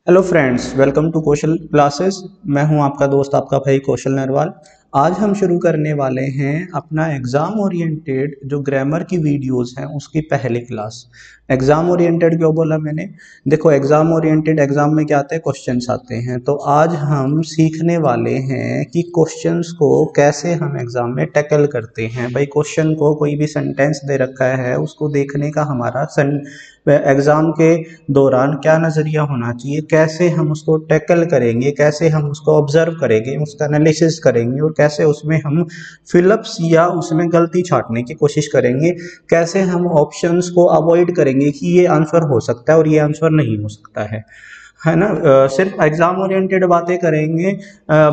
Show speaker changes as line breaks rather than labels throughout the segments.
Hello friends, welcome to Kaushal classes. मैं हूं आपका दोस्त, आपका भाई कौशल नरवाल। आज हम शुरू करने वाले हैं अपना एग्ज़ाम ओरिएंटेड जो ग्रामर की वीडियोस हैं उसकी पहली क्लास। एग्ज़ाम ओरिएंटेड क्यों बोला मैंने? देखो, एग्ज़ाम ओरिएंटेड एग्ज़ाम में क्या आते हैं, क्वेश्चंस आते हैं। तो आज हम सीखने वाले हैं कि क्वेश्चंस को कैसे हम एग्ज़ाम में टैकल करते हैं। भाई, क्वेश्चन को कोई भी सेंटेंस दे रखा है, उसको देखने का हमारा एग्ज़ाम के दौरान क्या नज़रिया होना चाहिए, कैसे हम उसको टैकल करेंगे, कैसे हम उसको ऑब्जर्व करेंगे, उसका एनालिसिस करेंगे और कैसे उसमें हम फिलअप्स या उसमें गलती छांटने की कोशिश करेंगे, कैसे हम ऑप्शंस को अवॉइड करेंगे कि ये आंसर हो सकता है और ये आंसर नहीं हो सकता है ना। सिर्फ एग्जाम ओरिएंटेड बातें करेंगे,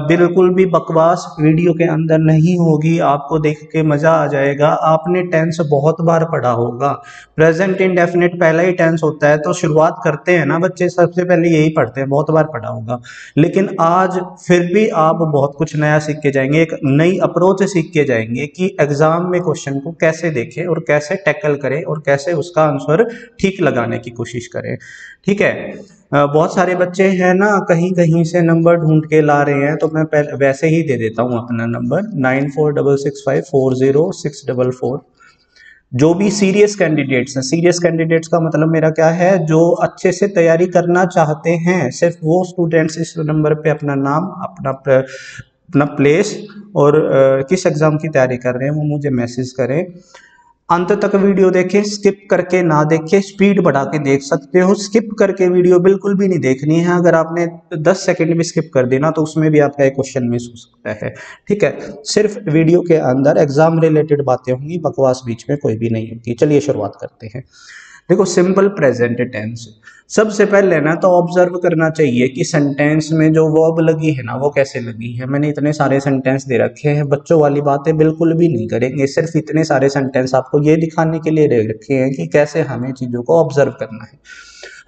बिल्कुल भी बकवास वीडियो के अंदर नहीं होगी। आपको देख के मजा आ जाएगा। आपने टेंस बहुत बार पढ़ा होगा। प्रेजेंट इंडेफिनिट पहला ही टेंस होता है, तो शुरुआत करते हैं ना बच्चे, सबसे पहले यही पढ़ते हैं, बहुत बार पढ़ा होगा। लेकिन आज फिर भी आप बहुत कुछ नया सीख के जाएंगे, एक नई अप्रोच सीख के जाएंगे कि एग्जाम में क्वेश्चन को कैसे देखें और कैसे टैकल करें और कैसे उसका आंसर ठीक लगाने की कोशिश करें। ठीक है। बहुत सारे बच्चे हैं ना, कहीं कहीं से नंबर ढूंढ के ला रहे हैं, तो मैं वैसे ही दे देता हूँ अपना नंबर 9466540644। जो भी सीरियस कैंडिडेट्स हैं, सीरियस कैंडिडेट्स का मतलब मेरा क्या है, जो अच्छे से तैयारी करना चाहते हैं, सिर्फ वो स्टूडेंट्स इस नंबर पे अपना नाम, अपना प्लेस और किस एग्जाम की तैयारी कर रहे हैं वो मुझे मैसेज करें। अंत तक वीडियो देखें, स्किप करके ना देखें। स्पीड बढ़ा के देख सकते हो, स्किप करके वीडियो बिल्कुल भी नहीं देखनी है। अगर आपने 10 सेकंड भी स्किप कर देना तो उसमें भी आपका एक क्वेश्चन मिस हो सकता है। ठीक है। सिर्फ वीडियो के अंदर एग्जाम रिलेटेड बातें होंगी, बकवास बीच में कोई भी नहीं होती। चलिए शुरुआत करते हैं। देखो, सिंपल प्रेजेंट टेंस सबसे पहले ना तो ऑब्जर्व करना चाहिए कि सेंटेंस में जो वर्ब लगी है ना वो कैसे लगी है। मैंने इतने सारे सेंटेंस दे रखे हैं, बच्चों वाली बातें बिल्कुल भी नहीं करेंगे। सिर्फ इतने सारे सेंटेंस आपको ये दिखाने के लिए दे रखे हैं कि कैसे हमें चीजों को ऑब्जर्व करना है।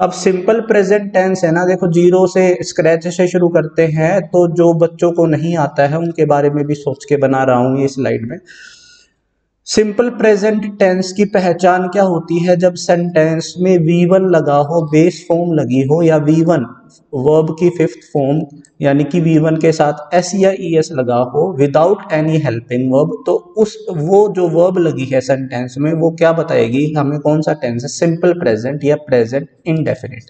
अब सिंपल प्रेजेंट टेंस है ना, देखो जीरो से, स्क्रैच से शुरू करते हैं, तो जो बच्चों को नहीं आता है उनके बारे में भी सोच के बना रहा हूं ये स्लाइड में। सिंपल प्रेजेंट टेंस की पहचान क्या होती है? जब सेंटेंस में वी1 लगा हो, बेस फॉर्म लगी हो, या वी1 वर्ब की फिफ्थ फॉर्म यानी कि वी1 के साथ एस या ई एस लगा हो विदाउट एनी हेल्पिंग वर्ब, तो उस वो जो वर्ब लगी है सेंटेंस में वो क्या बताएगी हमें, कौन सा टेंस है, सिंपल प्रेजेंट या प्रेजेंट इंडेफिनिट।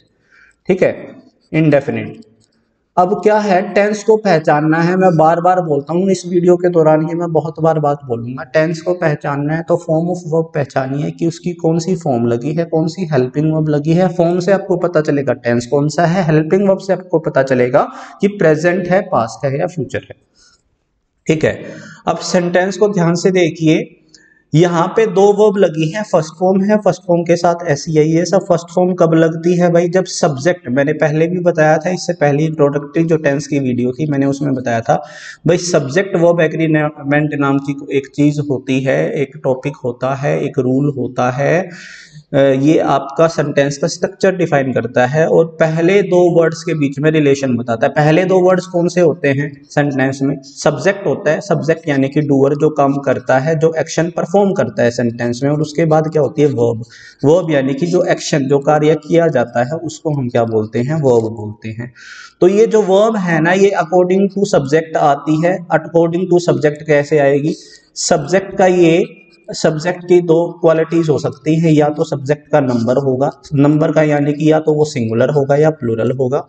ठीक है, इंडेफिनिट। अब क्या है, टेंस को पहचानना है। मैं बार बार बोलता हूँ इस वीडियो के दौरान, ये मैं बहुत बार बात बोलूंगा। टेंस को पहचानना है तो फॉर्म ऑफ वर्ब पहचानिए कि उसकी कौन सी फॉर्म लगी है, कौन सी हेल्पिंग वर्ब लगी है। फॉर्म से आपको पता चलेगा टेंस कौन सा है, हेल्पिंग वर्ब से आपको पता चलेगा कि प्रेजेंट है, पास्ट है या फ्यूचर है। ठीक है। अब सेंटेंस को ध्यान से देखिए। यहाँ पे दो वर्ब लगी हैं, फर्स्ट फॉर्म है, फर्स्ट फॉर्म के साथ एस ई आई एस। अब फर्स्ट फॉर्म कब लगती है भाई? जब सब्जेक्ट, मैंने पहले भी बताया था, इससे पहले इंट्रोडक्टरी जो टेंस की वीडियो थी मैंने उसमें बताया था भाई, सब्जेक्ट वर्ब एग्रीमेंट नाम की एक चीज होती है, एक टॉपिक होता है, एक रूल होता है। ये आपका सेंटेंस का स्ट्रक्चर डिफाइन करता है और पहले दो वर्ड्स के बीच में रिलेशन बताता है। पहले दो वर्ड्स कौन से होते हैं सेंटेंस में? सब्जेक्ट होता है, सब्जेक्ट यानी कि डूअर, जो काम करता है, जो एक्शन परफॉर्म करता है सेंटेंस में। और उसके बाद क्या होती है? वर्ब। वर्ब यानी कि जो एक्शन, जो कार्य किया जाता है उसको हम क्या बोलते हैं? वर्ब बोलते हैं। तो ये जो वर्ब है ना, ये अकॉर्डिंग टू सब्जेक्ट आती है। अकॉर्डिंग टू सब्जेक्ट कैसे आएगी? सब्जेक्ट का ये, सब्जेक्ट की दो क्वालिटीज हो सकती हैं, या तो सब्जेक्ट का नंबर होगा, नंबर का यानी कि या तो वो सिंगुलर होगा या प्लूरल होगा।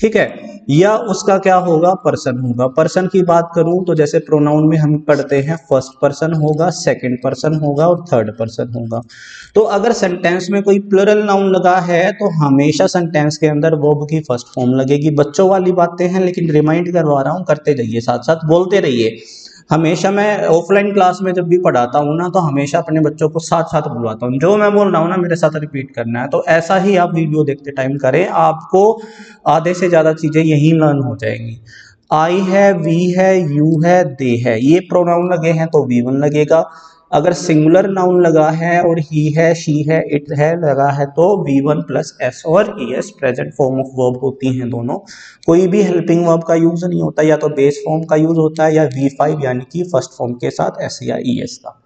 ठीक है। या उसका क्या होगा? पर्सन होगा। पर्सन की बात करूं तो जैसे प्रोनाउन में हम पढ़ते हैं, फर्स्ट पर्सन होगा, सेकंड पर्सन होगा और थर्ड पर्सन होगा। तो अगर सेंटेंस में कोई प्लूरल नाउन लगा है तो हमेशा सेंटेंस के अंदर वर्ब की फर्स्ट फॉर्म लगेगी। बच्चों वाली बातें हैं लेकिन रिमाइंड करवा रहा हूं, करते जाइए, साथ साथ बोलते रहिए। हमेशा मैं ऑफलाइन क्लास में जब भी पढ़ाता हूँ ना, तो हमेशा अपने बच्चों को साथ साथ बुलवाता हूँ, जो मैं बोल रहा हूँ ना मेरे साथ रिपीट करना है। तो ऐसा ही आप वीडियो देखते टाइम करें, आपको आधे से ज्यादा चीजें यही लर्न हो जाएंगी। आई है, वी है, यू है, दे है, ये प्रोनाउन लगे हैं तो वी1 लगेगा। अगर सिंगुलर नाउन लगा है और ही है, शी है, इट है लगा है तो वी1 प्लस एस और E S present form of verb होती हैं दोनों। कोई भी हेल्पिंग वर्ब का यूज नहीं होता, या तो बेस फॉर्म का यूज होता है या वी5 यानी कि फर्स्ट फॉर्म के साथ एस या ई एस का।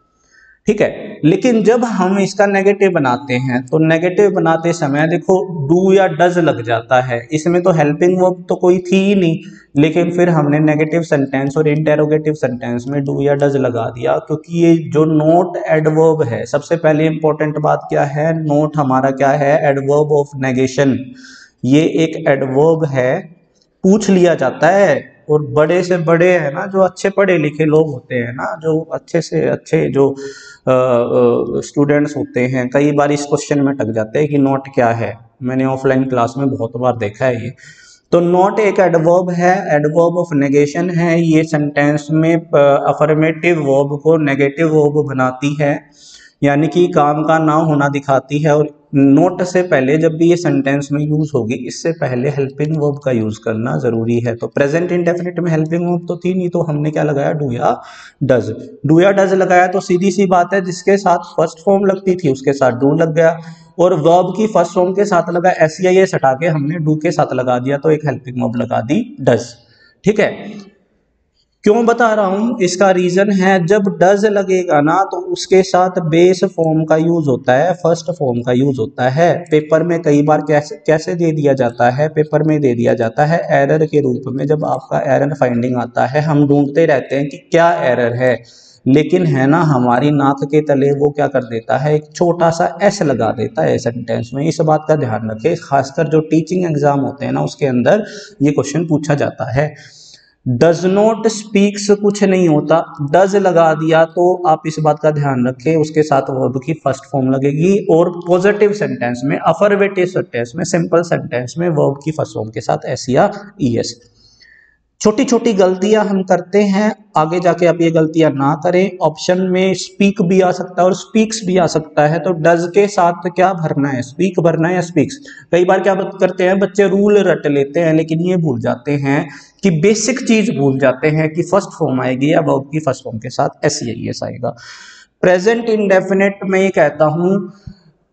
ठीक है। लेकिन जब हम इसका नेगेटिव बनाते हैं तो नेगेटिव बनाते समय देखो डू या डज लग जाता है, इसमें तो हेल्पिंग वर्ब तो कोई थी ही नहीं, लेकिन फिर हमने नेगेटिव सेंटेंस और इंटेरोगेटिव सेंटेंस में डू या डज लगा दिया, क्योंकि ये जो नोट एडवर्ब है, सबसे पहले इंपॉर्टेंट बात क्या है, नोट हमारा क्या है, एडवर्ब ऑफ नेगेशन। ये एक एडवर्ब है, पूछ लिया जाता है, और बड़े से बड़े है ना, जो अच्छे पढ़े लिखे लोग होते हैं ना, जो अच्छे से अच्छे जो स्टूडेंट्स होते हैं, कई बार इस क्वेश्चन में टक जाते हैं कि नॉट क्या है। मैंने ऑफलाइन क्लास में बहुत बार देखा है ये। तो नॉट एक एडवर्ब है, एडवर्ब ऑफ नेगेशन है। ये सेंटेंस में अफर्मेटिव वर्ब को नेगेटिव वर्ब बनाती है, यानी कि काम का ना होना दिखाती है। और नोट से पहले जब भी ये सेंटेंस में यूज होगी, इससे पहले हेल्पिंग वर्ब का यूज करना जरूरी है। तो प्रेजेंट इंडेफिनिट में हेल्पिंग वर्ब तो थी नहीं, तो हमने क्या लगाया, डू या डज। डू या डज लगाया तो सीधी सी बात है, जिसके साथ फर्स्ट फॉर्म लगती थी उसके साथ डू लग गया, और वर्ब की फर्स्ट फॉर्म के साथ लगा एस या एस हटा के हमने डू के साथ लगा दिया, तो एक हेल्पिंग वर्ब लगा दी डज। ठीक है। क्यों बता रहा हूं, इसका रीजन है, जब डज लगेगा ना तो उसके साथ बेस फॉर्म का यूज होता है, फर्स्ट फॉर्म का यूज होता है। पेपर में कई बार कैसे कैसे दे दिया जाता है, पेपर में दे दिया जाता है एरर के रूप में। जब आपका एरर फाइंडिंग आता है, हम ढूंढते रहते हैं कि क्या एरर है, लेकिन है ना हमारी नाक के तले वो क्या कर देता है, एक छोटा सा एस लगा देता है सेंटेंस में। इस बात का ध्यान रखें, खासकर जो टीचिंग एग्जाम होते हैं ना, उसके अंदर ये क्वेश्चन पूछा जाता है। डज नॉट स्पीक्स कुछ नहीं होता, डज लगा दिया तो आप इस बात का ध्यान रखें, उसके साथ वर्ब की फर्स्ट फॉर्म लगेगी। और पॉजिटिव सेंटेंस में, अफर्मेटिव सेंटेंस में, सिंपल सेंटेंस में वर्ब की फर्स्ट फॉर्म के साथ एस या ईएस। छोटी छोटी गलतियां हम करते हैं, आगे जाके आप ये गलतियां ना करें। ऑप्शन में स्पीक भी आ सकता है और स्पीक्स भी आ सकता है, तो डज के साथ क्या भरना है, स्पीक भरना है या स्पीक्स। कई बार क्या करते हैं बच्चे, रूल रट लेते हैं, लेकिन ये भूल जाते हैं कि बेसिक चीज भूल जाते हैं कि फर्स्ट फॉर्म आएगी या वर्ब की फर्स्ट फॉर्म के साथ एस या ईएस आएगा। प्रेजेंट इंडेफिनिट में ये कहता हूं,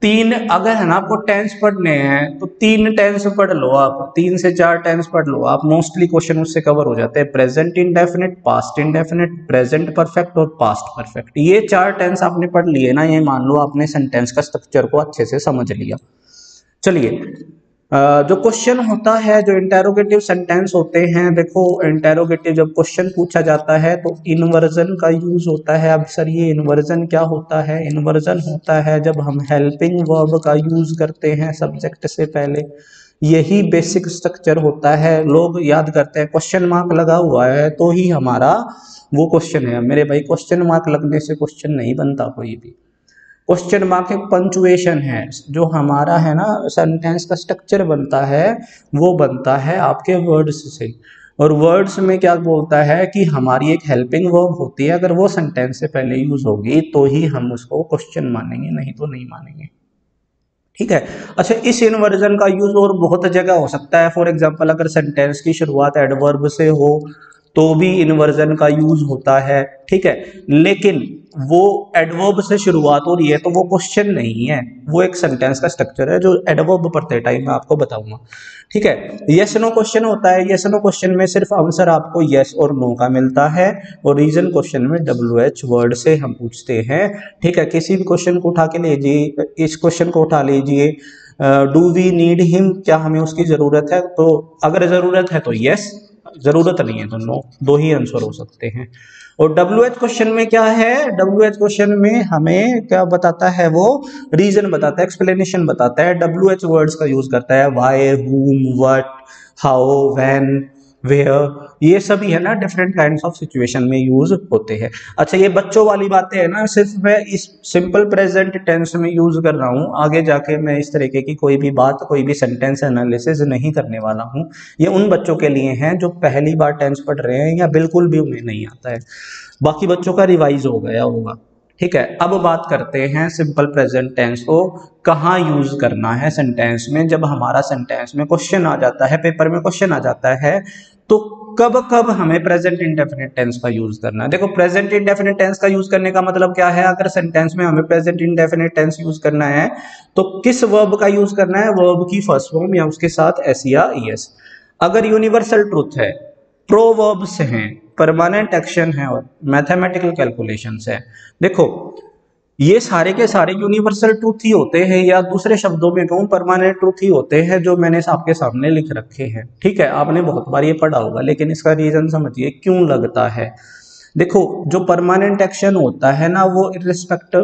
तीन अगर है ना आपको टेंस पढ़ने हैं तो तीन टेंस पढ़ लो आप, 3 से 4 टेंस पढ़ लो आप, मोस्टली क्वेश्चन उससे कवर हो जाते हैं। Present indefinite, past indefinite, present perfect और पास्ट परफेक्ट, ये 4 टेंस आपने पढ़ लिए ना, ये मान लो आपने सेंटेंस का स्ट्रक्चर को अच्छे से समझ लिया। चलिए, जो क्वेश्चन होता है, जो इंटेरोगेटिव सेंटेंस होते हैं, देखो इंटेरोगेटिव जब क्वेश्चन पूछा जाता है तो इन्वर्जन का यूज होता है। अब सर ये इन्वर्जन क्या होता है, इन्वर्जन होता है जब हम हेल्पिंग वर्ब का यूज करते हैं सब्जेक्ट से पहले। यही बेसिक स्ट्रक्चर होता है, लोग याद करते हैं क्वेश्चन मार्क लगा हुआ है तो ही हमारा वो क्वेश्चन है। मेरे भाई क्वेश्चन मार्क लगने से क्वेश्चन नहीं बनता कोई भी। क्वेश्चन मार्क एक पंचुएशन है, जो हमारा है ना सेंटेंस का स्ट्रक्चर बनता है, वो बनता है आपके वर्ड्स से। और वर्ड्स में क्या बोलता है कि हमारी एक हेल्पिंग वर्ब होती है, अगर वो सेंटेंस से पहले यूज होगी तो ही हम उसको क्वेश्चन मानेंगे, नहीं तो नहीं मानेंगे। ठीक है। अच्छा, इस इन्वर्जन का यूज और बहुत जगह हो सकता है। फॉर एग्जांपल, अगर सेंटेंस की शुरुआत एडवर्ब से हो तो भी इन्वर्जन का यूज होता है। ठीक है, लेकिन वो एडवर्ब से शुरुआत हो रही है तो वो क्वेश्चन नहीं है, वो एक सेंटेंस का स्ट्रक्चर है, जो एडवर्ब पढ़ते टाइम मैं आपको बताऊंगा। ठीक है, यस नो क्वेश्चन होता है, यस नो क्वेश्चन में सिर्फ आंसर आपको यस और नो का मिलता है, और रीजन क्वेश्चन में WH वर्ड से हम पूछते हैं। ठीक है, किसी भी क्वेश्चन को उठा के लीजिए, इस क्वेश्चन को उठा लीजिए, डू वी नीड हिम, क्या हमें उसकी जरूरत है, तो अगर जरूरत है तो यस, जरूरत नहीं है तो नो, दो ही आंसर हो सकते हैं। और WH क्वेश्चन में क्या है, WH क्वेश्चन में हमें क्या बताता है, वो रीजन बताता है, एक्सप्लेनेशन बताता है। WH वर्ड्स का यूज करता है, वाई, हुम, व्हाट, हाउ, व्हेन, वेयर, ये सभी है ना डिफरेंट काइंड्स ऑफ सिचुएशन में यूज होते हैं। अच्छा, ये बच्चों वाली बातें है ना, सिर्फ मैं इस सिंपल प्रेजेंट टेंस में यूज कर रहा हूँ, आगे जाके मैं इस तरीके की कोई भी बात, कोई भी सेंटेंस एनालिसिस नहीं करने वाला हूँ। ये उन बच्चों के लिए हैं जो पहली बार टेंस पढ़ रहे हैं या बिल्कुल भी उन्हें नहीं आता है, बाकी बच्चों का रिवाइज हो गया होगा। ठीक है, अब बात करते हैं सिंपल प्रेजेंट टेंस को कहाँ यूज करना है सेंटेंस में। जब हमारा सेंटेंस में क्वेश्चन आ जाता है, पेपर में क्वेश्चन आ जाता है, तो कब कब हमें प्रेजेंट इंडेफिनिट टेंस का यूज करना है। देखो, प्रेजेंट इंडेफिनिट टेंस का यूज करने का मतलब क्या है, अगर सेंटेंस में हमें प्रेजेंट इंडेफिनिट टेंस यूज करना है तो किस वर्ब का यूज करना है, वर्ब की फर्स्ट फॉर्म या उसके साथ एस या ईएस। अगर यूनिवर्सल ट्रूथ है, प्रोवर्ब्स हैं, परमानेंट एक्शन है और मैथमेटिकल कैलकुलेशंस है। देखो, ये सारे के सारे यूनिवर्सल ट्रूथ ही होते हैं, या दूसरे शब्दों में कहूँ परमानेंट ट्रूथ ही होते हैं, जो मैंने आपके सामने लिख रखे हैं। ठीक है, आपने बहुत बार ये पढ़ा होगा, लेकिन इसका रीजन समझिए क्यों लगता है। देखो, जो परमानेंट एक्शन होता है ना, वो इर्रिस्पेक्ट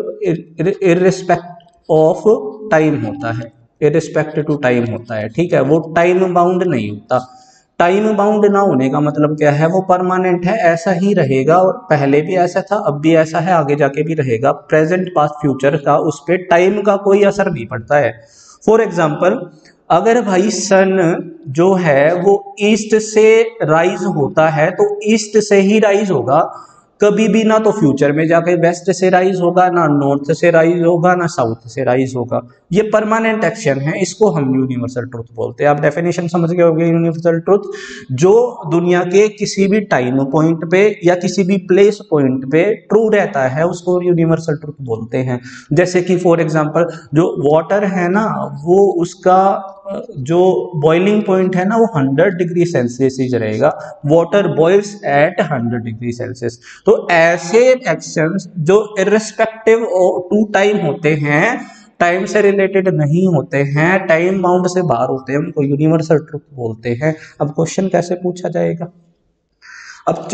ऑफ टाइम होता है, इर्रिस्पेक्ट टू टाइम होता है। ठीक है, वो टाइम बाउंड नहीं होता। टाइम बाउंड ना होने का मतलब क्या है, वो परमानेंट है, ऐसा ही रहेगा, और पहले भी ऐसा था, अब भी ऐसा है, आगे जाके भी रहेगा। प्रेजेंट पास्ट फ्यूचर का उस पर टाइम का कोई असर नहीं पड़ता है। फॉर एग्जाम्पल, अगर भाई सन जो है वो ईस्ट से राइज होता है, तो ईस्ट से ही राइज होगा, कभी भी ना तो फ्यूचर में जाके वेस्ट से राइज होगा, ना नॉर्थ से राइज होगा, ना साउथ से राइज होगा। ये परमानेंट एक्शन है, इसको हम यूनिवर्सल ट्रुथ बोलते हैं। आप डेफिनेशन समझ गए होंगे। यूनिवर्सल ट्रुथ जो दुनिया के किसी भी टाइम पॉइंट पे या किसी भी प्लेस पॉइंट पे ट्रू रहता है, उसको यूनिवर्सल ट्रुथ बोलते हैं। जैसे कि फॉर एग्जांपल, जो वाटर है ना, वो उसका जो बॉइलिंग पॉइंट है ना, वो 100 डिग्री सेल्सियस ही रहेगा। Water boils at 100 degree Celsius. तो ऐसे एक्शंस जो इर्रिस्पेक्टिव टू टाइम होते हैं, टाइम से रिलेटेड नहीं होते हैं, टाइम बाउंड से बाहर होते हैं, उनको यूनिवर्सल ट्रुथ बोलते हैं। अब क्वेश्चन कैसे पूछा जाएगा? अब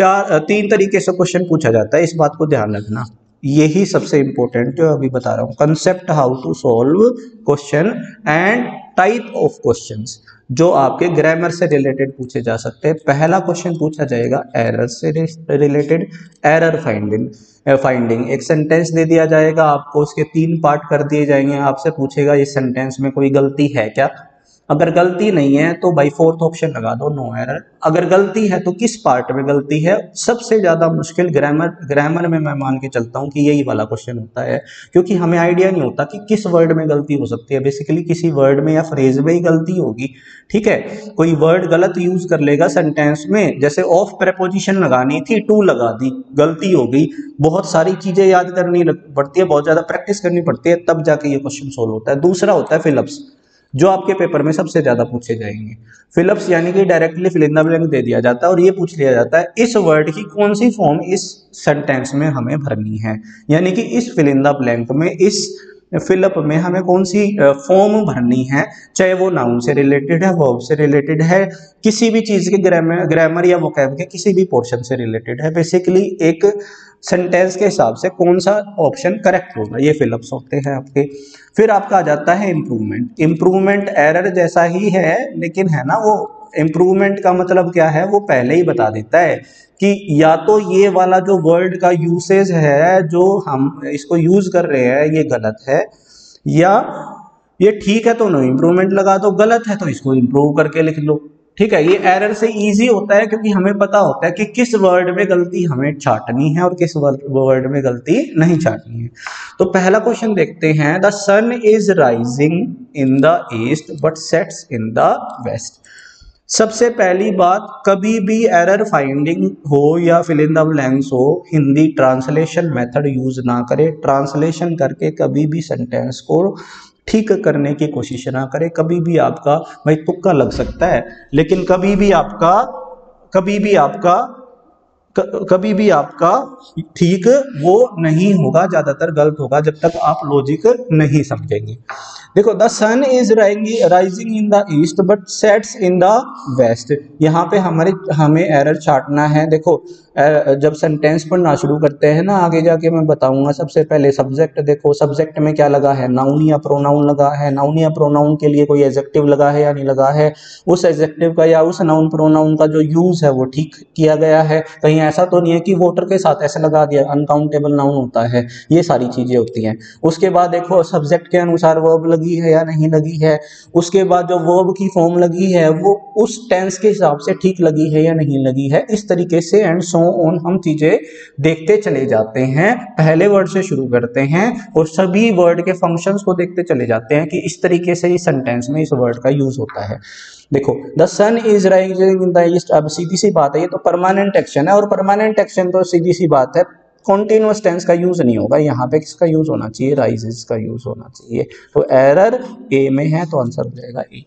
तीन तरीके से क्वेश्चन पूछा जाता है, इस बात को ध्यान रखना। यही सबसे इंपॉर्टेंट जो अभी बता रहा हूं, concept how to solve question and type of questions जो आपके ग्रामर से रिलेटेड पूछे जा सकते हैं। पहला क्वेश्चन पूछा जाएगा एरर से रिलेटेड, एरर फाइंडिंग। एक सेंटेंस दे दिया जाएगा आपको, उसके 3 पार्ट कर दिए जाएंगे, आपसे पूछेगा इस सेंटेंस में कोई गलती है क्या। अगर गलती नहीं है तो भाई 4th ऑप्शन लगा दो, नो एरर। अगर गलती है तो किस पार्ट में गलती है। सबसे ज्यादा मुश्किल ग्रामर में मैं मान के चलता हूं कि यही वाला क्वेश्चन होता है, क्योंकि हमें आइडिया नहीं होता कि किस वर्ड में गलती हो सकती है। बेसिकली किसी वर्ड में या फ्रेज में ही गलती होगी। ठीक है, कोई वर्ड गलत यूज कर लेगा सेंटेंस में, जैसे ऑफ प्रेपोजिशन लगानी थी, टू लगा दी, गलती हो गई। बहुत सारी चीजें याद करनी पड़ती है, बहुत ज्यादा प्रैक्टिस करनी पड़ती है, तब जाके ये क्वेश्चन सोल्व होता है। दूसरा होता है फिलअप्स, जो आपके पेपर में सबसे ज्यादा पूछे जाएंगे। फिलअप्स यानी कि directly fill in the blank दे दिया जाता है, और ये पूछ लिया जाता है इस वर्ड की कौन सी फॉर्म इस सेंटेंस में हमें भरनी है, यानी कि इस फिल इन द ब्लैंक में, इस फिलअप में हमें कौन सी फॉर्म भरनी है, चाहे वो नाउन से रिलेटेड है, वर्ब से रिलेटेड है, किसी भी चीज के ग्रामर या वोकैब के किसी भी पोर्शन से रिलेटेड है। बेसिकली एक सेंटेंस के हिसाब से कौन सा ऑप्शन करेक्ट होगा, ये फिलअप्स होते हैं आपके। फिर आपका आ जाता है इम्प्रूवमेंट। इम्प्रूवमेंट एरर जैसा ही है, लेकिन है ना, वो इम्प्रूवमेंट का मतलब क्या है, वो पहले ही बता देता है कि या तो ये वाला जो वर्ड का यूसेज है, जो हम इसको यूज कर रहे हैं, ये गलत है, या ये ठीक है तो नो इम्प्रूवमेंट लगा दो, गलत है तो इसको इम्प्रूव करके लिख लो। ठीक है, ये एरर से इजी होता है, क्योंकि हमें पता होता है कि किस वर्ड में गलती हमें छाटनी है और किस वर्ड में गलती नहीं छाटनी है। तो पहला क्वेश्चन देखते हैं, the sun is rising in the east but sets in the west. सबसे पहली बात, कभी भी एरर फाइंडिंग हो या फिल इन द ब्लैंक्स हो, हिंदी ट्रांसलेशन मेथड यूज ना करें। ट्रांसलेशन करके कभी भी सेंटेंस को ठीक करने की कोशिश ना करें। कभी भी आपका भाई तुक्का लग सकता है, लेकिन कभी भी आपका ठीक वो नहीं होगा, ज्यादातर गलत होगा जब तक आप लॉजिक नहीं समझेंगे। देखो, the sun is rising in the east but sets in the west. यहाँ पे हमें एरर छाटना है। देखो, जब सेंटेंस पढ़ना शुरू करते हैं ना, आगे जाके मैं बताऊंगा। सबसे पहले सब्जेक्ट देखो, सब्जेक्ट में क्या लगा है, नाउन या प्रोनाउन लगा है। नाउन या प्रोनाउन के लिए कोई एडजेक्टिव लगा है या नहीं लगा है, उस एडजेक्टिव का या उस नाउन प्रोनाउन का जो यूज है वो ठीक किया गया है। कहीं ऐसा तो नहीं है कि वोटर के साथ ऐसे लगा दिया, अनकाउंटेबल नाउन होता है, ये सारी चीजें होती हैं। उसके बाद देखो, सब्जेक्ट के अनुसार वर्ब लगी है या नहीं लगी है। उसके बाद जो वर्ब की फॉर्म लगी है वो उस टेंस के हिसाब से ठीक लगी है या नहीं लगी है। इस तरीके से एंड सो ऑन हम चीजें देखते चले जाते हैं। पहले वर्ड से शुरू करते हैं और सभी वर्ड के फंक्शंस को देखते चले जाते हैं कि इस तरीके से इस सेंटेंस में इस वर्ड का यूज होता है। देखो, the sun is rising in the east, अब सीधी सी बात है, ये तो परमानेंट एक्शन है, और परमानेंट एक्शन तो सीधी सी बात है कॉन्टिन्यूअस टेंस का यूज नहीं होगा। यहाँ पे किसका यूज होना चाहिए, राइजेस का यूज होना चाहिए। तो एरर ए में है, तो आंसर हो जाएगा ए।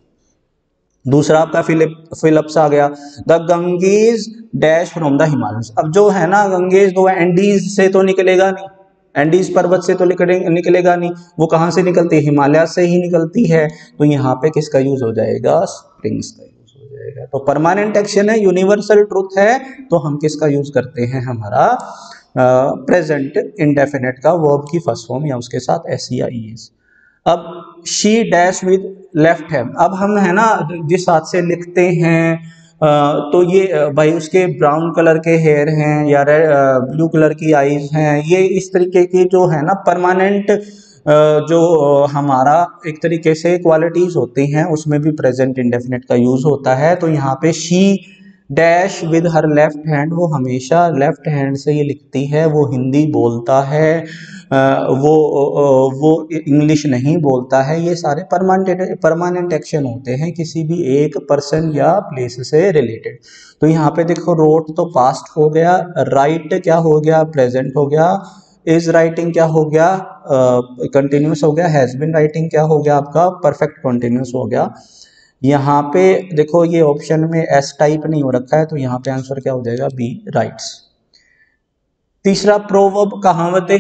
दूसरा आपका फिलिप्स आ गया, the Ganges dash from the Himalayans. अब जो है ना, गंगेज तो एंडीज से तो निकलेगा नहीं, एंडीज पर्वत से तो निकलेगा नहीं, वो कहाँ से निकलती है, हिमालय से ही निकलती है। तो यहाँ पे किसका यूज हो जाएगा, स्प्रिंग्स का यूज हो जाएगा। तो परमानेंट एक्शन है, यूनिवर्सल ट्रूथ है, तो हम किसका यूज करते हैं, हमारा प्रेजेंट इंडेफिनेट का वर्ब की फर्स्ट फॉर्म या उसके साथ एस या ईएस। अब she dash with left hand, अब हम है ना जिस हाथ से लिखते हैं तो ये भाई उसके ब्राउन कलर के हेयर हैं या ब्लू कलर की आईज हैं, ये इस तरीके की जो है ना परमानेंट जो हमारा एक तरीके से क्वालिटीज होती हैं उसमें भी प्रेजेंट इंडेफिनिट का यूज होता है। तो यहाँ पे she dash with her left hand, वो हमेशा लेफ्ट हैंड से ये लिखती है, वो हिंदी बोलता है, वो इंग्लिश नहीं बोलता है। ये सारे परमानेंट एक्शन होते हैं किसी भी एक पर्सन या प्लेस से रिलेटेड। तो यहाँ पे देखो रोट तो पास्ट हो गया, राइट क्या हो गया, प्रेजेंट हो गया, इज राइटिंग क्या हो गया, कंटिन्यूस हो गया, हैज बीन राइटिंग क्या हो गया आपका, परफेक्ट कंटिन्यूस हो गया। यहाँ पे देखो ये ऑप्शन में एस टाइप नहीं हो रखा है, तो यहाँ पे आंसर क्या हो जाएगा, बी राइट्स। तीसरा प्रोवर्ब, कहावतें,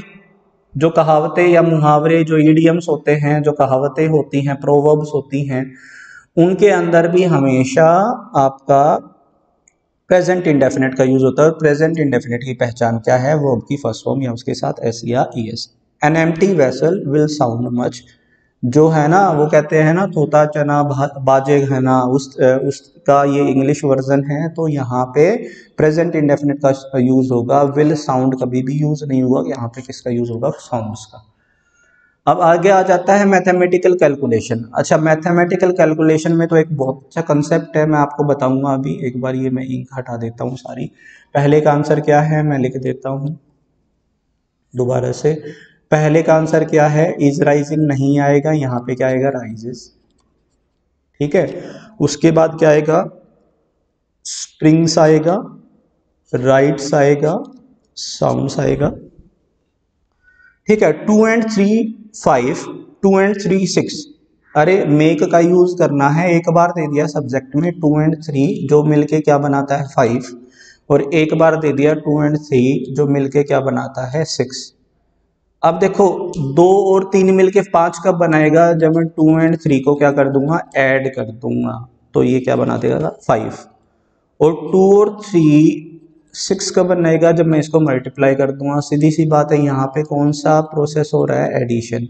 जो कहावतें या मुहावरे जो इडियम्स होते हैं, जो कहावतें होती हैं, प्रोवर्ब्स होती हैं, उनके अंदर भी हमेशा आपका प्रेजेंट इंडेफिनिट का यूज होता है। और प्रेजेंट इंडेफिनिट की पहचान क्या है, वर्ब की फर्स्ट फॉर्म या उसके साथ एस या ES. An empty vessel will sound much, जो है ना वो कहते हैं ना तोता चना बाजे है ना, उसका ये इंग्लिश वर्जन है। तो यहाँ पे प्रेजेंट इंडेफिनिट का यूज होगा, विल साउंड कभी भी यूज नहीं होगा, यहाँ पे किसका यूज होगा, साउंड्स का। अब आगे आ जाता है मैथमेटिकल कैलकुलेशन। अच्छा, मैथमेटिकल कैलकुलेशन में तो एक बहुत अच्छा कंसेप्ट है, मैं आपको बताऊंगा अभी। एक बार ये मैं इंक हटा देता हूँ सारी। पहले का आंसर क्या है मैं लिख देता हूँ दोबारा से। पहले का आंसर क्या है, इज राइजिंग नहीं आएगा, यहाँ पे क्या आएगा, राइजेस। ठीक है, उसके बाद क्या आएगा, स्प्रिंग्स आएगा, राइट्स आएगा, साउंड्स आएगा। ठीक है, 2 and 3 5, 2 and 3 6। अरे मेक का यूज करना है, एक बार दे दिया सब्जेक्ट में 2 and 3 जो मिलके क्या बनाता है 5, और एक बार दे दिया 2 and 3 जो मिलके क्या बनाता है 6। अब देखो 2 और 3 मिलके 5 कब बनाएगा, जब मैं 2 and 3 को क्या कर दूंगा, ऐड कर दूंगा, तो ये क्या बना देगा 5। और 2 और 3 6 का बनाएगा जब मैं इसको मल्टीप्लाई कर दूंगा। सीधी सी बात है, यहाँ पे कौन सा प्रोसेस हो रहा है, एडिशन।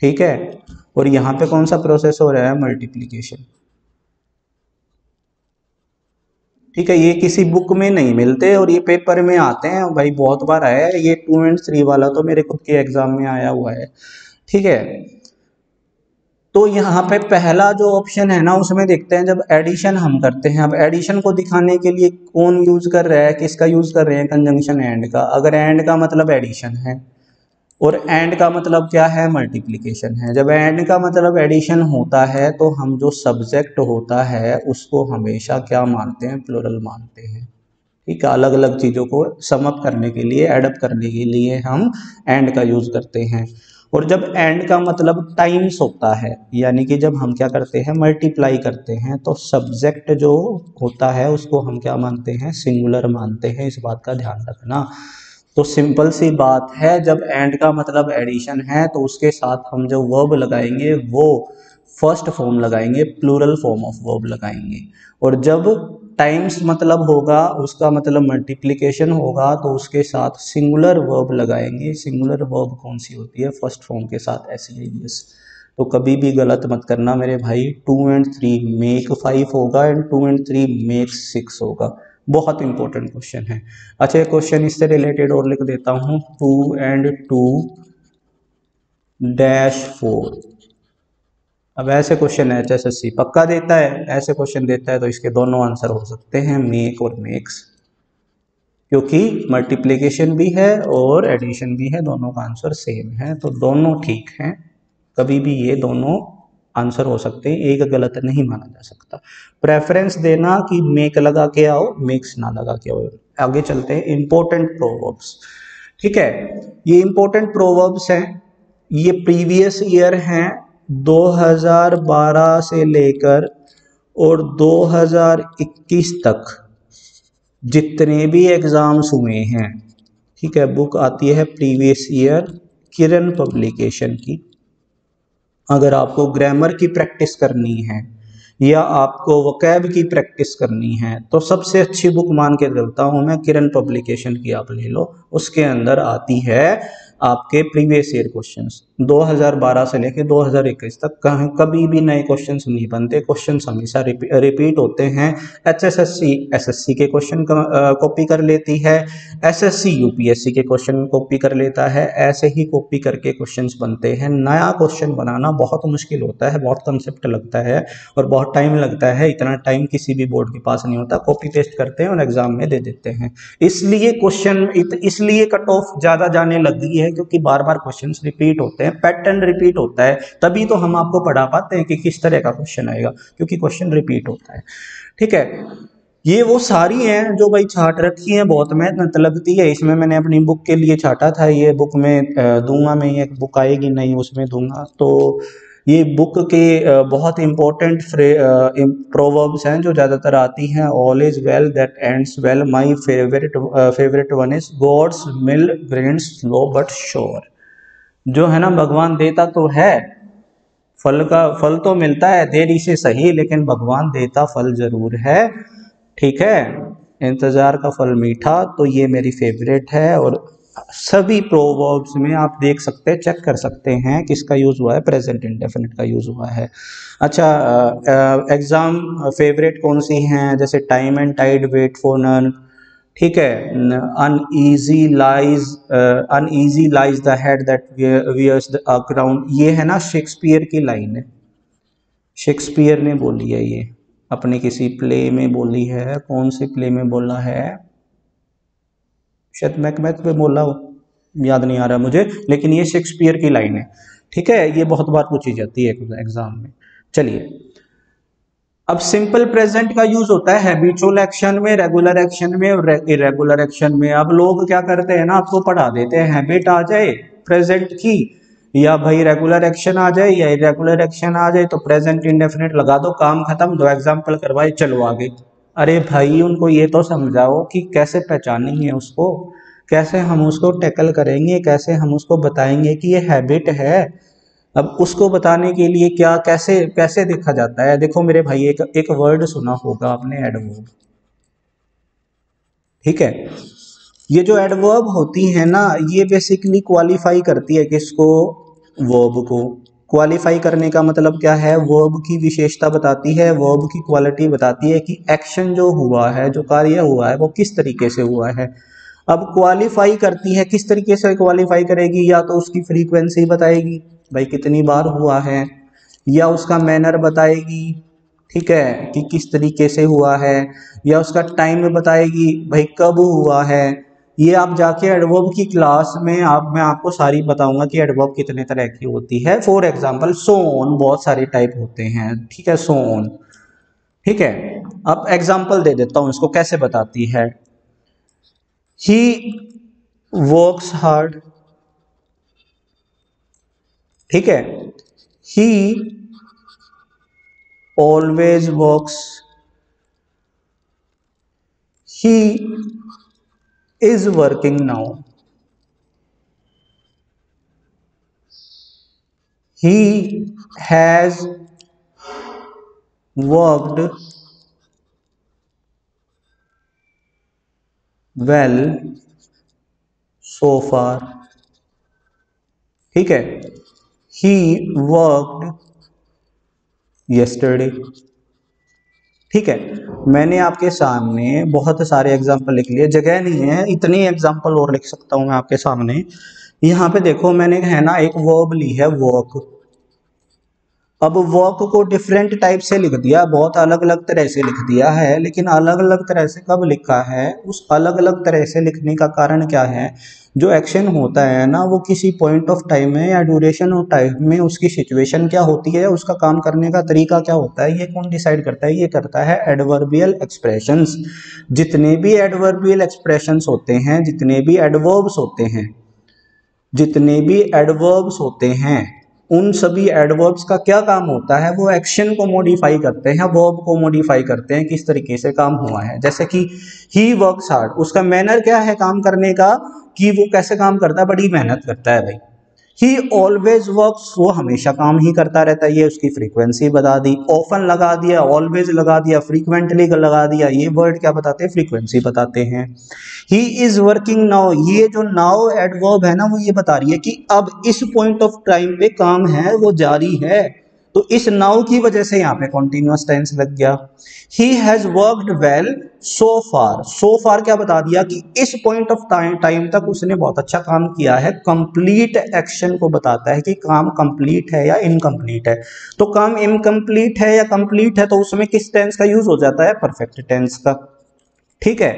ठीक है, और यहाँ पे कौन सा प्रोसेस हो रहा है, मल्टीप्लीकेशन। ठीक है, ये किसी बुक में नहीं मिलते और ये पेपर में आते हैं भाई, बहुत बार आया है ये 2 and 3 वाला, तो मेरे खुद के एग्जाम में आया हुआ है। ठीक है, तो यहाँ पे पहला जो ऑप्शन है ना उसमें देखते हैं जब एडिशन हम करते हैं। अब एडिशन को दिखाने के लिए कौन यूज कर रहा है, किसका यूज कर रहे हैं, कंजंक्शन एंड का। अगर एंड का मतलब एडिशन है और एंड का मतलब क्या है, मल्टीप्लिकेशन है। जब एंड का मतलब एडिशन होता है तो हम जो सब्जेक्ट होता है उसको हमेशा क्या मानते हैं, प्लूरल मानते हैं। ठीक है, अलग अलग चीज़ों को सम अप करने के लिए, एडअप करने के लिए हम एंड का यूज करते हैं। और जब एंड का मतलब टाइम्स होता है, यानी कि जब हम क्या करते हैं, मल्टीप्लाई करते हैं, तो सब्जेक्ट जो होता है उसको हम क्या मानते हैं, सिंगुलर मानते हैं। इस बात का ध्यान रखना। तो सिंपल सी बात है, जब एंड का मतलब एडिशन है तो उसके साथ हम जो वर्ब लगाएंगे वो फर्स्ट फॉर्म लगाएंगे, प्लूरल फॉर्म ऑफ वर्ब लगाएंगे। और जब टाइम्स मतलब होगा, उसका मतलब मल्टीप्लिकेशन होगा, तो उसके साथ सिंगुलर वर्ब लगाएंगे। सिंगुलर वर्ब कौन सी होती है, फर्स्ट फॉर्म के साथ एस। तो कभी भी गलत मत करना मेरे भाई। 2 and 3 मेक 5 होगा एंड 2 and 3 मेक 6 होगा। बहुत इंपॉर्टेंट क्वेश्चन है। अच्छा, एक क्वेश्चन इससे रिलेटेड और लिख देता हूँ, 2 and 2 डैश 4। अब ऐसे क्वेश्चन HSSC पक्का देता है, ऐसे क्वेश्चन देता है तो इसके दोनों आंसर हो सकते हैं, मेक और मेक्स, क्योंकि मल्टीप्लिकेशन भी है और एडिशन भी है, दोनों का आंसर सेम है, तो दोनों ठीक हैं। कभी भी ये दोनों आंसर हो सकते हैं, एक गलत नहीं माना जा सकता। प्रेफरेंस देना कि मेक लगा के आओ, मेक्स ना लगा के आओ। आगे चलते हैं, इंपॉर्टेंट प्रोवर्ब्स। ठीक है, ये इंपॉर्टेंट प्रोवर्ब्स हैं, ये प्रीवियस ईयर हैं 2012 से लेकर और 2021 तक जितने भी एग्जाम्स हुए हैं। ठीक है, बुक आती है प्रीवियस ईयर किरण पब्लिकेशन की। अगर आपको ग्रामर की प्रैक्टिस करनी है या आपको वोकैब की प्रैक्टिस करनी है तो सबसे अच्छी बुक मान के चलता हूं मैं, किरण पब्लिकेशन की आप ले लो। उसके अंदर आती है आपके प्रीवियस ईयर क्वेश्चंस 2012 से लेके 2021 तक। कभी भी नए क्वेश्चंस नहीं बनते, क्वेश्चंस हमेशा रिपीट होते हैं। एचएसएससी एसएससी के क्वेश्चन कॉपी कर लेती है, एसएससी यूपीएससी के क्वेश्चन कॉपी कर लेता है, ऐसे ही कॉपी करके क्वेश्चंस बनते हैं। नया क्वेश्चन बनाना बहुत मुश्किल होता है, बहुत कंसेप्ट लगता है और बहुत टाइम लगता है। इतना टाइम किसी भी बोर्ड के पास नहीं होता, कॉपी पेस्ट करते हैं और एग्जाम में दे देते हैं। इसलिए इसलिए कट ऑफ ज्यादा जाने लग गई है, क्योंकि बार बार क्वेश्चंस रिपीट होते हैं, पैटर्न रिपीट होता है। तभी तो हम आपको पढ़ा पाते हैं कि किस तरह का क्वेश्चन आएगा, क्योंकि क्वेश्चन रिपीट होता है। ठीक है, ये वो सारी हैं जो भाई छाट रखी हैं, बहुत मेहनत लगती है इसमें। मैंने अपनी बुक के लिए छाटा था, ये बुक में दूंगा मैं, ये बुक आएगी नहीं उसमें दूंगा। तो ये बुक के बहुत इंपॉर्टेंट प्रोवर्ब्स हैं जो ज़्यादातर आती हैं। All is well that ends well, my favourite one is God's mill grinds slow but sure. जो है ना, भगवान देता तो है, फल तो मिलता है देरी से सही, लेकिन भगवान देता फल जरूर है। ठीक है, इंतजार का फल मीठा, तो ये मेरी फेवरेट है। और सभी प्रोवर्ब्स में आप देख सकते हैं, चेक कर सकते हैं किसका यूज हुआ है, प्रेजेंट इंडेफिनिट का यूज हुआ है। अच्छा, एग्जाम फेवरेट कौन सी हैं, जैसे time and tide, wait for none. ठीक है, uneasy lies the head that wears the crown, ये है ना शेक्सपियर की लाइन है, शेक्सपियर ने बोली है, ये अपने किसी प्ले में बोली है। कौन सी प्ले में बोला है, शायद मैकबेथ में बोला हो, याद नहीं आ रहा मुझे, लेकिन ये शेक्सपियर की लाइन है। ठीक है, ये बहुत बार पूछी जाती है एग्जाम में। चलिए, अब सिंपल प्रेजेंट का यूज होता है हैबिचुअल एक्शन में, रेगुलर एक्शन में और इरेगुलर एक्शन में। अब लोग क्या करते हैं ना, आपको पढ़ा देते हैं हैबिट आ जाए प्रेजेंट की, या भाई रेगुलर एक्शन आ जाए या इरेगुलर एक्शन आ जाए तो प्रेजेंट इंडेफिनिट लगा दो, काम खत्म, दो एग्जाम्पल करवाए, चलो आगे। अरे भाई, उनको ये तो समझाओ कि कैसे पहचानेंगे उसको, कैसे हम उसको टैकल करेंगे, कैसे हम उसको बताएंगे कि ये हैबिट है। अब उसको बताने के लिए क्या, कैसे कैसे देखा जाता है। देखो मेरे भाई, एक वर्ड सुना होगा आपने, एडवर्ब। ठीक है, ये जो एडवर्ब होती है ना, ये बेसिकली क्वालिफाई करती है किसको, वर्ब को। क्वालिफाई करने का मतलब क्या है, वर्ब की विशेषता बताती है, वर्ब की क्वालिटी बताती है कि एक्शन जो हुआ है, जो कार्य हुआ है, वो किस तरीके से हुआ है। अब क्वालिफाई करती है, किस तरीके से क्वालिफाई करेगी, या तो उसकी फ्रीक्वेंसी बताएगी, भाई कितनी बार हुआ है, या उसका मैनर बताएगी, ठीक है, कि किस तरीके से हुआ है, या उसका टाइम बताएगी, भाई कब हुआ है। ये आप जाके एडवर्ब की क्लास में मैं आपको सारी बताऊंगा कि एडवर्ब कितने तरह की होती है। फॉर एग्जांपल सो ऑन, बहुत सारे टाइप होते हैं। ठीक है, सो ऑन। ठीक है, अब एग्जांपल दे देता हूं इसको कैसे बताती है। ही वर्क्स हार्ड, ठीक है, ही always works, he is working now, he has worked well so far। ठीक है, he worked yesterday। ठीक है, मैंने आपके सामने बहुत सारे एग्जाम्पल लिख लिए, जगह नहीं है, इतनी एग्जाम्पल और लिख सकता हूं मैं आपके सामने। यहाँ पे देखो, मैंने है ना एक वर्ब ली है, वर्क। अब वर्क को डिफरेंट टाइप से लिख दिया, बहुत अलग अलग तरह से लिख दिया है, लेकिन अलग अलग तरह से कब लिखा है, उस अलग अलग तरह से लिखने का कारण क्या है, जो एक्शन होता है ना, वो किसी पॉइंट ऑफ टाइम में या ड्यूरेशन ऑफ टाइम में उसकी सिचुएशन क्या होती है, उसका काम करने का तरीका क्या होता है, ये कौन डिसाइड करता है, ये करता है एडवर्बियल एक्सप्रेशंस। जितने भी एडवर्बियल एक्सप्रेशंस होते हैं, जितने भी एडवर्ब्स होते हैं, जितने भी एडवर्ब्स होते हैं, उन सभी एडवर्ब्स का क्या काम होता है, वो एक्शन को मॉडिफाई करते हैं, वर्ब को मॉडिफाई करते हैं, किस तरीके से काम हुआ है। जैसे कि ही वर्क्स हार्ड, उसका मैनर क्या है काम करने का, कि वो कैसे काम करता है, बड़ी मेहनत करता है भाई। ही ऑलवेज वर्क्स, वो हमेशा काम ही करता रहता है, ये उसकी फ्रीक्वेंसी बता दी। ऑफन लगा दिया, ऑलवेज लगा दिया, फ्रीक्वेंटली लगा दिया, ये वर्ड क्या बताते हैं, फ्रीक्वेंसी बताते हैं। ही इज वर्किंग नाउ, ये जो नाउ एडवर्ब है ना, वो ये बता रही है कि अब इस पॉइंट ऑफ टाइम पे काम है वो जारी है, तो इस नाउ की वजह से यहाँ पे कॉन्टिन्यूअस टेंस लग गया। He has worked well so far, so far क्या बता दिया कि इस पॉइंट ऑफ टाइम तक उसने बहुत अच्छा काम किया है। कंप्लीट एक्शन को बताता है कि काम कंप्लीट है या इनकम्प्लीट है। तो काम इनकम्प्लीट है या कंप्लीट है, तो उसमें किस टेंस का यूज हो जाता है, परफेक्ट टेंस का। ठीक है।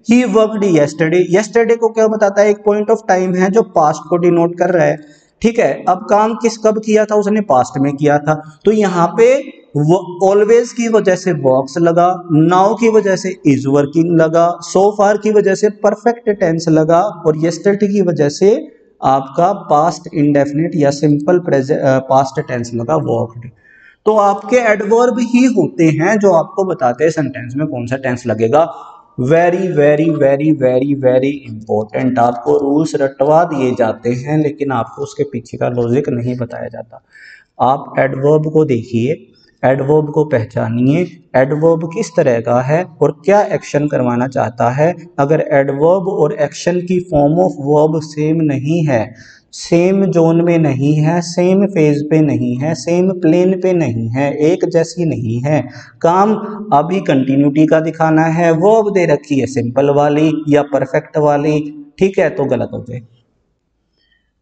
ही वर्कड येस्टरडे, येस्टरडे को क्या बताता है, एक पॉइंट ऑफ टाइम है जो पास्ट को डिनोट कर रहा है। ठीक है, अब काम किस कब किया था, उसने पास्ट में किया था, तो यहाँ पे ऑलवेज की वजह से वर्क्स लगा, नाउ की वजह से इज वर्किंग लगा, सो फार की वजह से परफेक्ट टेंस लगा, और येस्टरडे की वजह से आपका पास्ट इंडेफिनिट या सिंपल पास्ट टेंस लगा, वर्कड। तो आपके एडवर्ब ही होते हैं जो आपको बताते हैं सेंटेंस में कौन सा टेंस लगेगा। Very very very very very important, आपको रूल्स रटवा दिए जाते हैं लेकिन आपको उसके पीछे का लॉजिक नहीं बताया जाता। आप एडवर्ब को देखिए, एडवर्ब को पहचानिए, एडवर्ब किस तरह का है और क्या एक्शन करवाना चाहता है। अगर एडवर्ब और एक्शन की फॉर्म ऑफ वर्ब सेम नहीं है, सेम जोन में नहीं है, सेम फेज पे नहीं है, सेम प्लेन पे नहीं है, एक जैसी नहीं है, काम अभी कंटिन्यूटी का दिखाना है, वर्ब दे रखी है सिंपल वाली या परफेक्ट वाली, ठीक है, तो गलत हो जाए।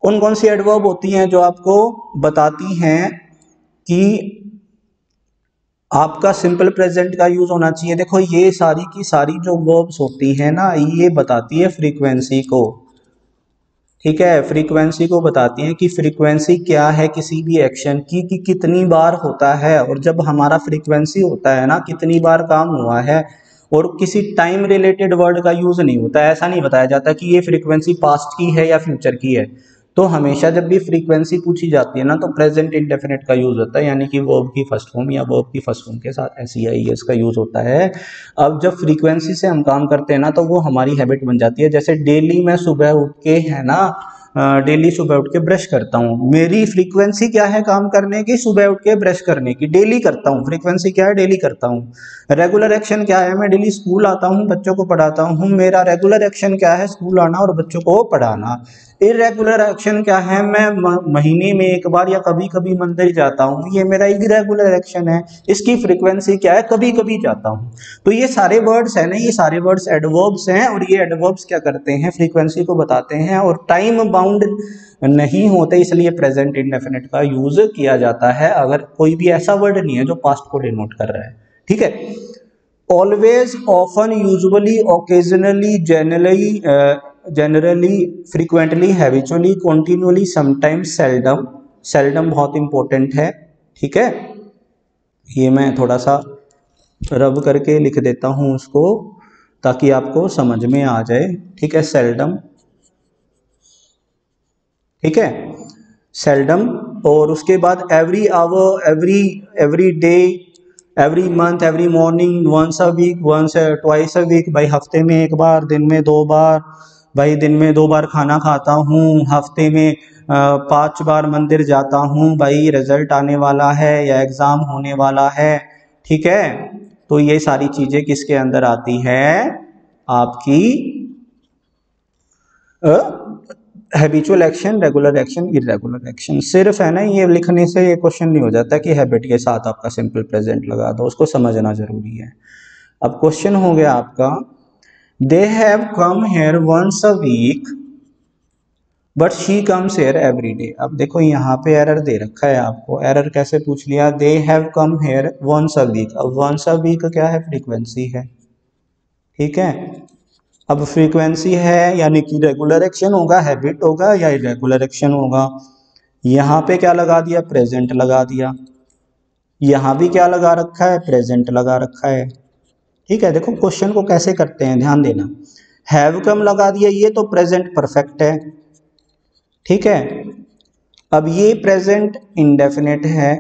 कौन कौन सी एडवर्ब होती हैं जो आपको बताती हैं कि आपका सिंपल प्रेजेंट का यूज होना चाहिए। देखो ये सारी की सारी जो वर्ब्स होती हैं ना, ये बताती है फ्रीक्वेंसी को। ठीक है, फ्रीक्वेंसी को बताती है कि फ्रीक्वेंसी क्या है किसी भी एक्शन की, कि कितनी बार होता है। और जब हमारा फ्रीक्वेंसी होता है ना, कितनी बार काम हुआ है, और किसी टाइम रिलेटेड वर्ड का यूज नहीं होता है। ऐसा नहीं बताया जाता कि ये फ्रीक्वेंसी पास्ट की है या फ्यूचर की है। तो हमेशा जब भी फ्रीक्वेंसी पूछी जाती है ना, तो प्रेजेंट इंडेफिनिट का यूज होता है, यानी कि वर्ब की फर्स्ट फॉर्म या वर्ब की फर्स्ट फॉर्म के साथ एस या एस का यूज होता है। अब जब फ्रीक्वेंसी से हम काम करते हैं ना, तो वो हमारी हैबिट बन जाती है। जैसे डेली मैं सुबह उठ के है ना, डेली सुबह उठ के ब्रश करता हूँ, मेरी फ्रीक्वेंसी क्या है काम करने की, सुबह उठ के ब्रश करने की, डेली करता हूँ, फ्रीक्वेंसी क्या है, डेली करता हूँ। रेगुलर एक्शन क्या है, मैं डेली स्कूल आता हूँ, बच्चों को पढ़ाता हूँ, मेरा रेगुलर एक्शन क्या है, स्कूल आना और बच्चों को पढ़ाना। इरेगुलर एक्शन क्या है, मैं महीने में एक बार या कभी कभी मंदिर जाता हूँ, ये मेरा इरेगुलर एक्शन है। इसकी फ्रीक्वेंसी क्या है, कभी कभी जाता हूँ। तो ये सारे वर्ड्स है ना, ये सारे वर्ड्स एडवर्ब्स हैं, और ये एडवर्ब्स क्या करते हैं, फ्रीक्वेंसी को बताते हैं और टाइम बाउंड नहीं होते, इसलिए प्रेजेंट इंडेफिनिट का यूज किया जाता है अगर कोई भी ऐसा वर्ड नहीं है जो पास्ट को डिनोट कर रहा है। ठीक है। Always, often, usually, occasionally, generally, frequently, habitually, continually, sometimes, seldom. Seldom बहुत इंपॉर्टेंट है। ठीक है, ये मैं थोड़ा सा रब करके लिख देता हूं उसको, ताकि आपको समझ में आ जाए। ठीक है, सेल्डम। ठीक है, सेल्डम। और उसके बाद every hour, every day, every month, every morning, once a week, once twice a week, भाई हफ्ते में एक बार, दिन में 2 बार, भाई दिन में 2 बार खाना खाता हूँ, हफ्ते में 5 बार मंदिर जाता हूँ, भाई रिजल्ट आने वाला है या एग्ज़ाम होने वाला है। ठीक है, तो ये सारी चीज़ें किसके अंदर आती है, आपकी habitual action, regular action, irregular action. सिर्फ है ना ये लिखने से ये क्वेश्चन नहीं हो जाता कि हैबिट के साथ आपका सिंपल प्रेजेंट लगा दो, उसको समझना जरूरी है। अब क्वेश्चन हो गया आपका, they have come here once a week but she comes here every day. अब देखो यहाँ पे एरर दे रखा है आपको, एरर कैसे पूछ लिया, they have come here once a week. अब वंस अ वीक क्या है, फ्रीक्वेंसी है। ठीक है, अब फ्रीक्वेंसी है यानी कि रेगुलर एक्शन होगा, हैबिट होगा या इरेगुलर एक्शन होगा। यहाँ पे क्या लगा दिया, प्रेजेंट लगा दिया। यहाँ भी क्या लगा रखा है, प्रेजेंट लगा रखा है। ठीक है, देखो क्वेश्चन को कैसे करते हैं, ध्यान देना। हैव कम लगा दिया, ये तो प्रेजेंट परफेक्ट है। ठीक है, अब ये प्रेजेंट इंडेफिनेट है,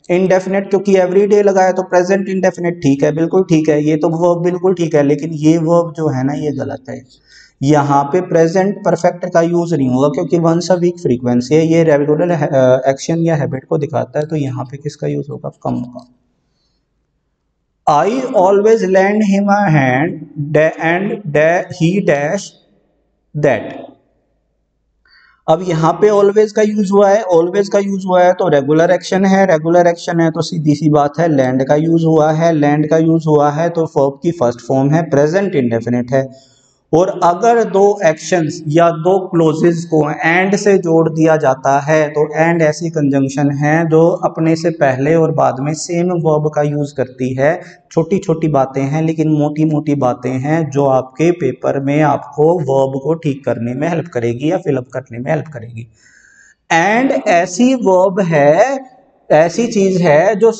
इंडेफिनेट क्योंकि एवरीडे लगाया तो प्रेजेंट इंडेफिनेट ठीक है, बिल्कुल ठीक है, ये तो वर्ब बिल्कुल ठीक है, लेकिन ये वर्ब जो है ना ये गलत है। यहाँ पे प्रेजेंट परफेक्ट का यूज नहीं होगा क्योंकि वंस अ वीक फ्रीक्वेंसी है, ये रेगुलर एक्शन या हैबिट को दिखाता है, तो यहाँ पे किसका यूज होगा, कम का। I always land him a hand and he dash that. अब यहाँ पे ऑलवेज का यूज हुआ है, ऑलवेज का यूज हुआ है तो रेगुलर एक्शन है, रेगुलर एक्शन है तो सीधी सी बात है लैंड का यूज हुआ है, लैंड का यूज हुआ है तो वर्ब की फर्स्ट फॉर्म है, प्रेजेंट इंडेफिनिट है। और अगर दो एक्शंस या दो क्लोजेस को एंड से जोड़ दिया जाता है तो एंड ऐसी कंजंक्शन है जो अपने से पहले और बाद में सेम वर्ब का यूज करती है। छोटी छोटी बातें हैं लेकिन मोटी मोटी बातें हैं जो आपके पेपर में आपको वर्ब को ठीक करने में हेल्प करेगी या फिलअप करने में हेल्प करेगी। एंड ऐसी वर्ब है, ऐसी चीज है जो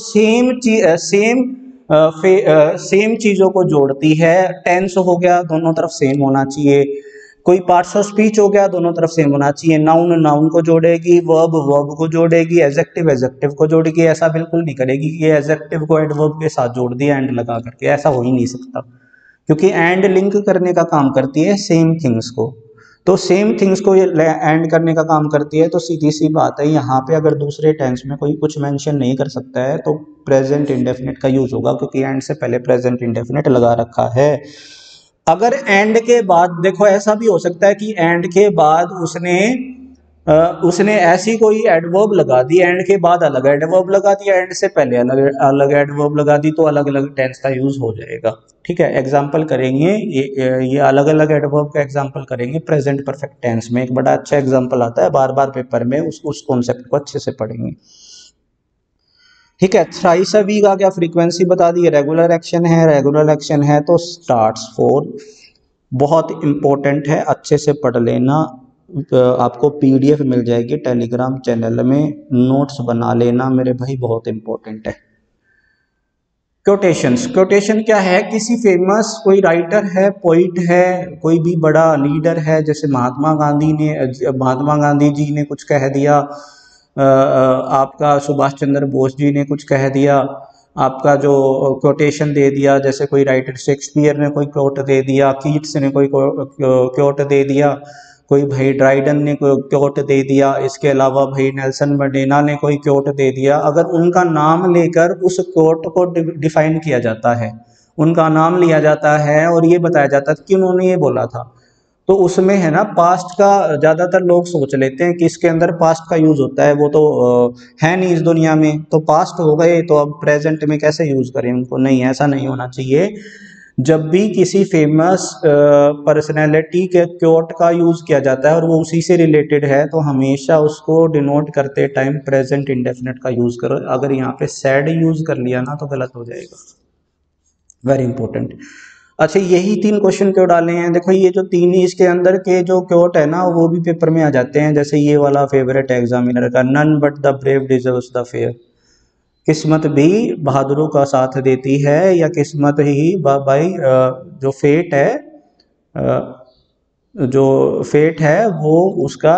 सेम चीजों को जोड़ती है। टेंस हो गया दोनों तरफ सेम होना चाहिए, कोई पार्ट्स ऑफ स्पीच हो गया दोनों तरफ सेम होना चाहिए, नाउन नाउन को जोड़ेगी, वर्ब वर्ब को जोड़ेगी, एडजेक्टिव एडजेक्टिव को जोड़ेगी। ऐसा बिल्कुल नहीं करेगी कि ये एडजेक्टिव को एडवर्ब के साथ जोड़ दिया एंड लगा करके, ऐसा हो ही नहीं सकता क्योंकि एंड लिंक करने का काम करती है सेम थिंग्स को। तो सेम थिंग्स को ये एंड करने का काम करती है, तो सीधी सी बात है यहाँ पे अगर दूसरे टेंस में कोई कुछ मेंशन नहीं कर सकता है तो प्रेजेंट इंडेफिनिट का यूज होगा क्योंकि एंड से पहले प्रेजेंट इंडेफिनिट लगा रखा है। अगर एंड के बाद देखो ऐसा भी हो सकता है कि एंड के बाद उसने ऐसी कोई एडवर्ब लगा दी, एंड के बाद अलग एडवर्ब लगा दिया, एंड से पहले अलग अलग एडवर्ब लगा दी, तो अलग अलग टेंस का यूज हो जाएगा। ठीक है, एग्जांपल करेंगे ये अलग अलग एडवर्ब का एग्जांपल करेंगे प्रेजेंट परफेक्ट टेंस में। एक बड़ा अच्छा एग्जांपल आता है बार बार पेपर में, उस कॉन्सेप्ट को अच्छे से पढ़ेंगे। ठीक है, थ्राइस अ वीक आ गया, फ्रीक्वेंसी बता दी, रेगुलर एक्शन है, रेगुलर एक्शन है तो स्टार्ट्स फॉर बहुत इंपॉर्टेंट है, अच्छे से पढ़ लेना। आपको पीडीएफ मिल जाएगी टेलीग्राम चैनल में, नोट्स बना लेना मेरे भाई, बहुत इंपॉर्टेंट है। कोटेशंस, कोटेशन क्या है, किसी फेमस कोई राइटर है, पोइट है, कोई भी बड़ा लीडर है, जैसे महात्मा गांधी जी ने कुछ कह दिया, आपका सुभाष चंद्र बोस जी ने कुछ कह दिया, आपका जो कोटेशन दे दिया, जैसे कोई राइटर शेक्सपियर ने कोई कोट दे दिया, कीट्स ने कोई कोट दे दिया, कोई भाई ड्राइडन ने कोई कोट दे दिया, इसके अलावा भाई नेल्सन मंडेला ने कोई कोट दे दिया। अगर उनका नाम लेकर उस कोट को डिफाइन किया जाता है, उनका नाम लिया जाता है और ये बताया जाता है कि उन्होंने ये बोला था, तो उसमें है ना पास्ट का ज़्यादातर लोग सोच लेते हैं कि इसके अंदर पास्ट का यूज़ होता है, वो तो है नहीं इस दुनिया में, तो पास्ट हो गए तो अब प्रेजेंट में कैसे यूज़ करें उनको। नहीं, ऐसा नहीं होना चाहिए। जब भी किसी फेमस पर्सनैलिटी के कोट का यूज़ किया जाता है और वो उसी से रिलेटेड है तो हमेशा उसको डिनोट करते टाइम प्रेजेंट इंडेफिनिट का यूज़ करो। अगर यहाँ पे सैड यूज़ कर लिया ना तो गलत हो जाएगा, वेरी इंपॉर्टेंट। अच्छा, यही 3 क्वेश्चन क्यों डाले हैं, देखो ये जो 3 ही इसके अंदर के जो क्योट है ना वो भी पेपर में आ जाते हैं, जैसे ये वाला फेवरेट एग्जामिनर का, none but the brave deserves the fair. किस्मत भी बहादुरों का साथ देती है, या किस्मत ही भाई जो फेट है, जो फेट है वो उसका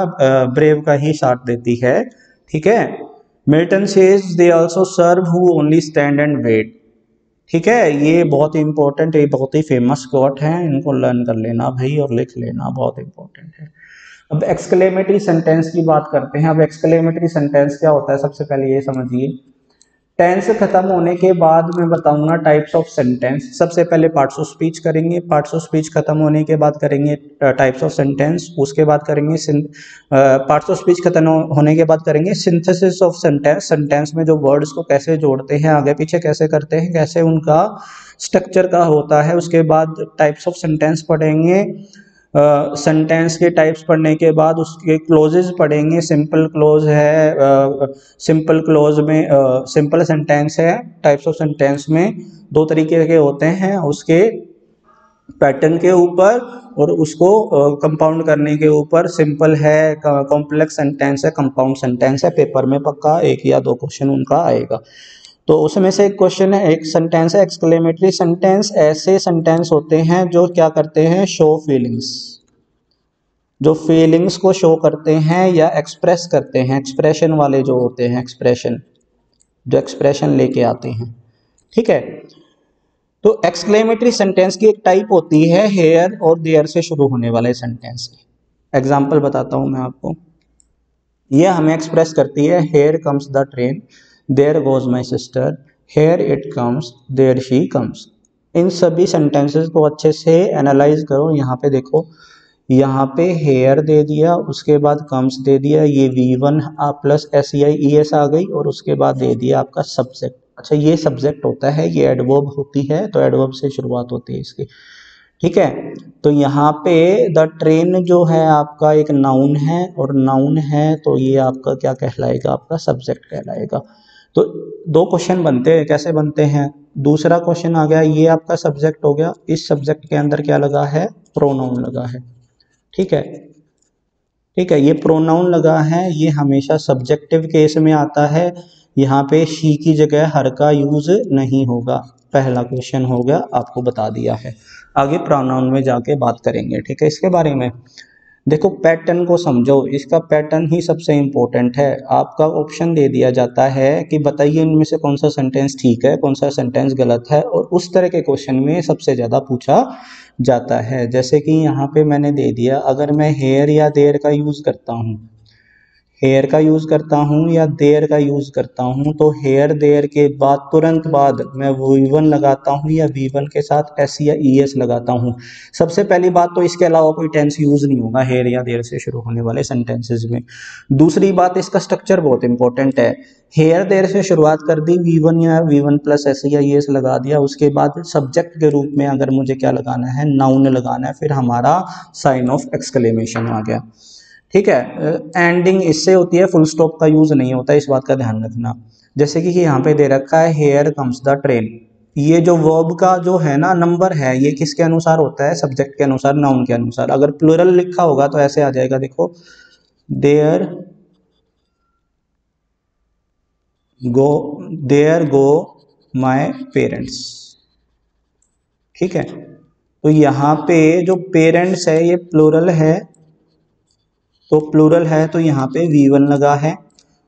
ब्रेव का ही साथ देती है। ठीक है, Milton says they also serve who only stand and wait. ठीक है, ये बहुत ही इंपॉर्टेंट, ये बहुत ही फेमस कोट है, इनको लर्न कर लेना भाई और लिख लेना, बहुत इंपॉर्टेंट है। अब एक्सक्लेमेटरी सेंटेंस की बात करते हैं। अब एक्सक्लेमेटरी सेंटेंस क्या होता है, सबसे पहले ये समझिए। टेंस खत्म होने के बाद मैं बताऊंगा टाइप्स ऑफ सेंटेंस। सबसे पहले पार्ट्स ऑफ स्पीच करेंगे, पार्ट्स ऑफ स्पीच खत्म होने के बाद करेंगे टाइप्स ऑफ सेंटेंस, उसके बाद करेंगे पार्ट्स ऑफ स्पीच खत्म होने के बाद करेंगे सिंथेसिस ऑफ सेंटेंस। सेंटेंस में जो वर्ड्स को कैसे जोड़ते हैं, आगे पीछे कैसे करते हैं, कैसे उनका स्ट्रक्चर का होता है। उसके बाद टाइप्स ऑफ सेंटेंस पढ़ेंगे। सेंटेंस के टाइप्स पढ़ने के बाद उसके क्लोजेज पढ़ेंगे। सिंपल क्लोज है, सिंपल क्लोज में सिंपल सेंटेंस है। टाइप्स ऑफ सेंटेंस में 2 तरीके के होते हैं, उसके पैटर्न के ऊपर और उसको कंपाउंड करने के ऊपर। सिंपल है, कॉम्प्लेक्स सेंटेंस है, कंपाउंड सेंटेंस है। पेपर में पक्का 1 या 2 क्वेश्चन उनका आएगा। तो उसमें से एक क्वेश्चन है, एक सेंटेंस है एक्सक्लेमेटरी सेंटेंस। ऐसे सेंटेंस होते हैं जो क्या करते हैं, शो फीलिंग्स, जो फीलिंग्स को शो करते हैं या एक्सप्रेस करते हैं, एक्सप्रेशन वाले जो होते हैं, एक्सप्रेशन, जो एक्सप्रेशन लेके आते हैं, ठीक है। तो एक्सक्लेमेटरी सेंटेंस की एक टाइप होती है हेयर और देयर से शुरू होने वाले सेंटेंस। एग्जाम्पल बताता हूं मैं आपको। ये हमें एक्सप्रेस करती है, here comes the train, there goes my sister, here it comes, there she comes. इन सभी सेंटेंसेस को अच्छे से एनालाइज करो। यहाँ पे देखो, यहाँ पे हेयर दे दिया, उसके बाद कम्स दे दिया, ये V1 प्लस SEIES आ गई, और उसके बाद दे दिया आपका सब्जेक्ट। अच्छा, ये सब्जेक्ट होता है, ये एडवर्ब होती है, तो एडवर्ब से शुरुआत होती है इसकी, ठीक है। तो यहाँ पे द ट्रेन जो है आपका एक नाउन है, और नाउन है तो ये आपका क्या कहलाएगा, आपका सब्जेक्ट कहलाएगा। तो दो क्वेश्चन बनते हैं, कैसे बनते हैं। दूसरा क्वेश्चन आ गया, ये आपका सब्जेक्ट हो गया, इस सब्जेक्ट के अंदर क्या लगा है, प्रोनाउन लगा है, ठीक है, ठीक है। ये प्रोनाउन लगा है, ये हमेशा सब्जेक्टिव केस में आता है। यहाँ पे शी की जगह हर का यूज नहीं होगा। पहला क्वेश्चन हो गया, आपको बता दिया है। आगे प्रोनाउन में जाके बात करेंगे, ठीक है, इसके बारे में। देखो पैटर्न को समझो, इसका पैटर्न ही सबसे इम्पोर्टेंट है। आपका ऑप्शन दे दिया जाता है कि बताइए इनमें से कौन सा सेंटेंस ठीक है, कौन सा सेंटेंस गलत है, और उस तरह के क्वेश्चन में सबसे ज़्यादा पूछा जाता है। जैसे कि यहाँ पे मैंने दे दिया, अगर मैं हेयर या देयर का यूज़ करता हूँ, हेयर का यूज़ करता हूँ या देयर का यूज़ करता हूँ, तो हेयर देयर के बाद तुरंत बाद मैं V1 लगाता हूँ या V1 के साथ S या ES लगाता हूँ। सबसे पहली बात तो इसके अलावा कोई टेंस यूज़ नहीं होगा हेयर या देयर से शुरू होने वाले सेंटेंसेस में। दूसरी बात, इसका स्ट्रक्चर बहुत इंपॉर्टेंट है। हेयर देयर से शुरुआत कर दी, V1 या V1 प्लस S या ES लगा दिया, उसके बाद सब्जेक्ट के रूप में अगर मुझे क्या लगाना है, नाउन लगाना है, फिर हमारा साइन ऑफ एक्सक्लेमेशन आ गया, ठीक है। एंडिंग इससे होती है, फुल स्टॉप का यूज नहीं होता, इस बात का ध्यान रखना। जैसे कि यहाँ पे दे रखा है हेयर कम्स द ट्रेन, ये जो वर्ब का जो है ना नंबर है, ये किसके अनुसार होता है, सब्जेक्ट के अनुसार, नाउन के अनुसार। अगर प्लूरल लिखा होगा तो ऐसे आ जाएगा, देखो, देयर गो माय पेरेंट्स, ठीक है। तो यहाँ पे जो पेरेंट्स है ये प्लूरल है, तो प्लूरल है तो यहाँ पे V1 लगा है,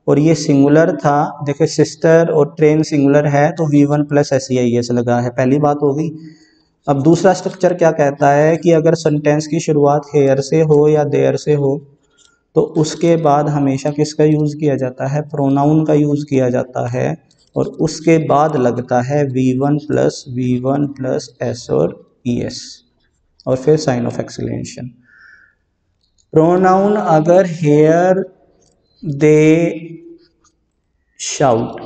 और ये सिंगुलर था, देखो सिस्टर और ट्रेन सिंगुलर है तो V1 प्लस SEIS लगा है। पहली बात हो गई। अब दूसरा स्ट्रक्चर क्या कहता है कि अगर सेंटेंस की शुरुआत हेयर से हो या देयर से हो, तो उसके बाद हमेशा किसका यूज़ किया जाता है, प्रोनाउन का यूज़ किया जाता है, और उसके बाद लगता है V1 प्लस S और ES, और फिर साइन ऑफ एक्सक्लेमेशन। प्रोनाउन अगर हेयर, दे, शाउट,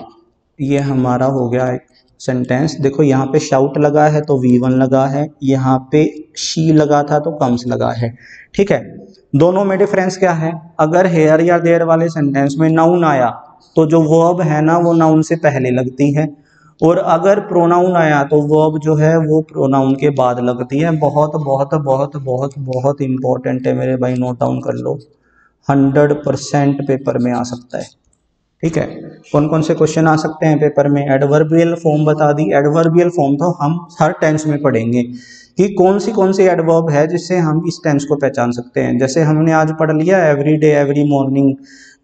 ये हमारा हो गया एक सेंटेंस। देखो यहाँ पे शाउट लगा है तो V1 लगा है, यहाँ पे शी लगा था तो कम्स लगा है, ठीक है। दोनों में डिफरेंस क्या है, अगर हेयर या देयर वाले सेंटेंस में नाउन आया तो जो वर्ब है ना वो नाउन से पहले लगती है, और अगर प्रोनाउन आया तो वर्ब जो है वो प्रोनाउन के बाद लगती है। बहुत बहुत बहुत बहुत बहुत इंपॉर्टेंट है मेरे भाई, नोट डाउन कर लो, 100% पेपर में आ सकता है, ठीक है। कौन कौन से क्वेश्चन आ सकते हैं पेपर में, एडवर्बियल फॉर्म बता दी। एडवर्बियल फॉर्म तो हम हर टेंस में पढ़ेंगे कि कौन सी एडवर्ब है जिससे हम इस टेंस को पहचान सकते हैं। जैसे हमने आज पढ़ लिया every day, every morning,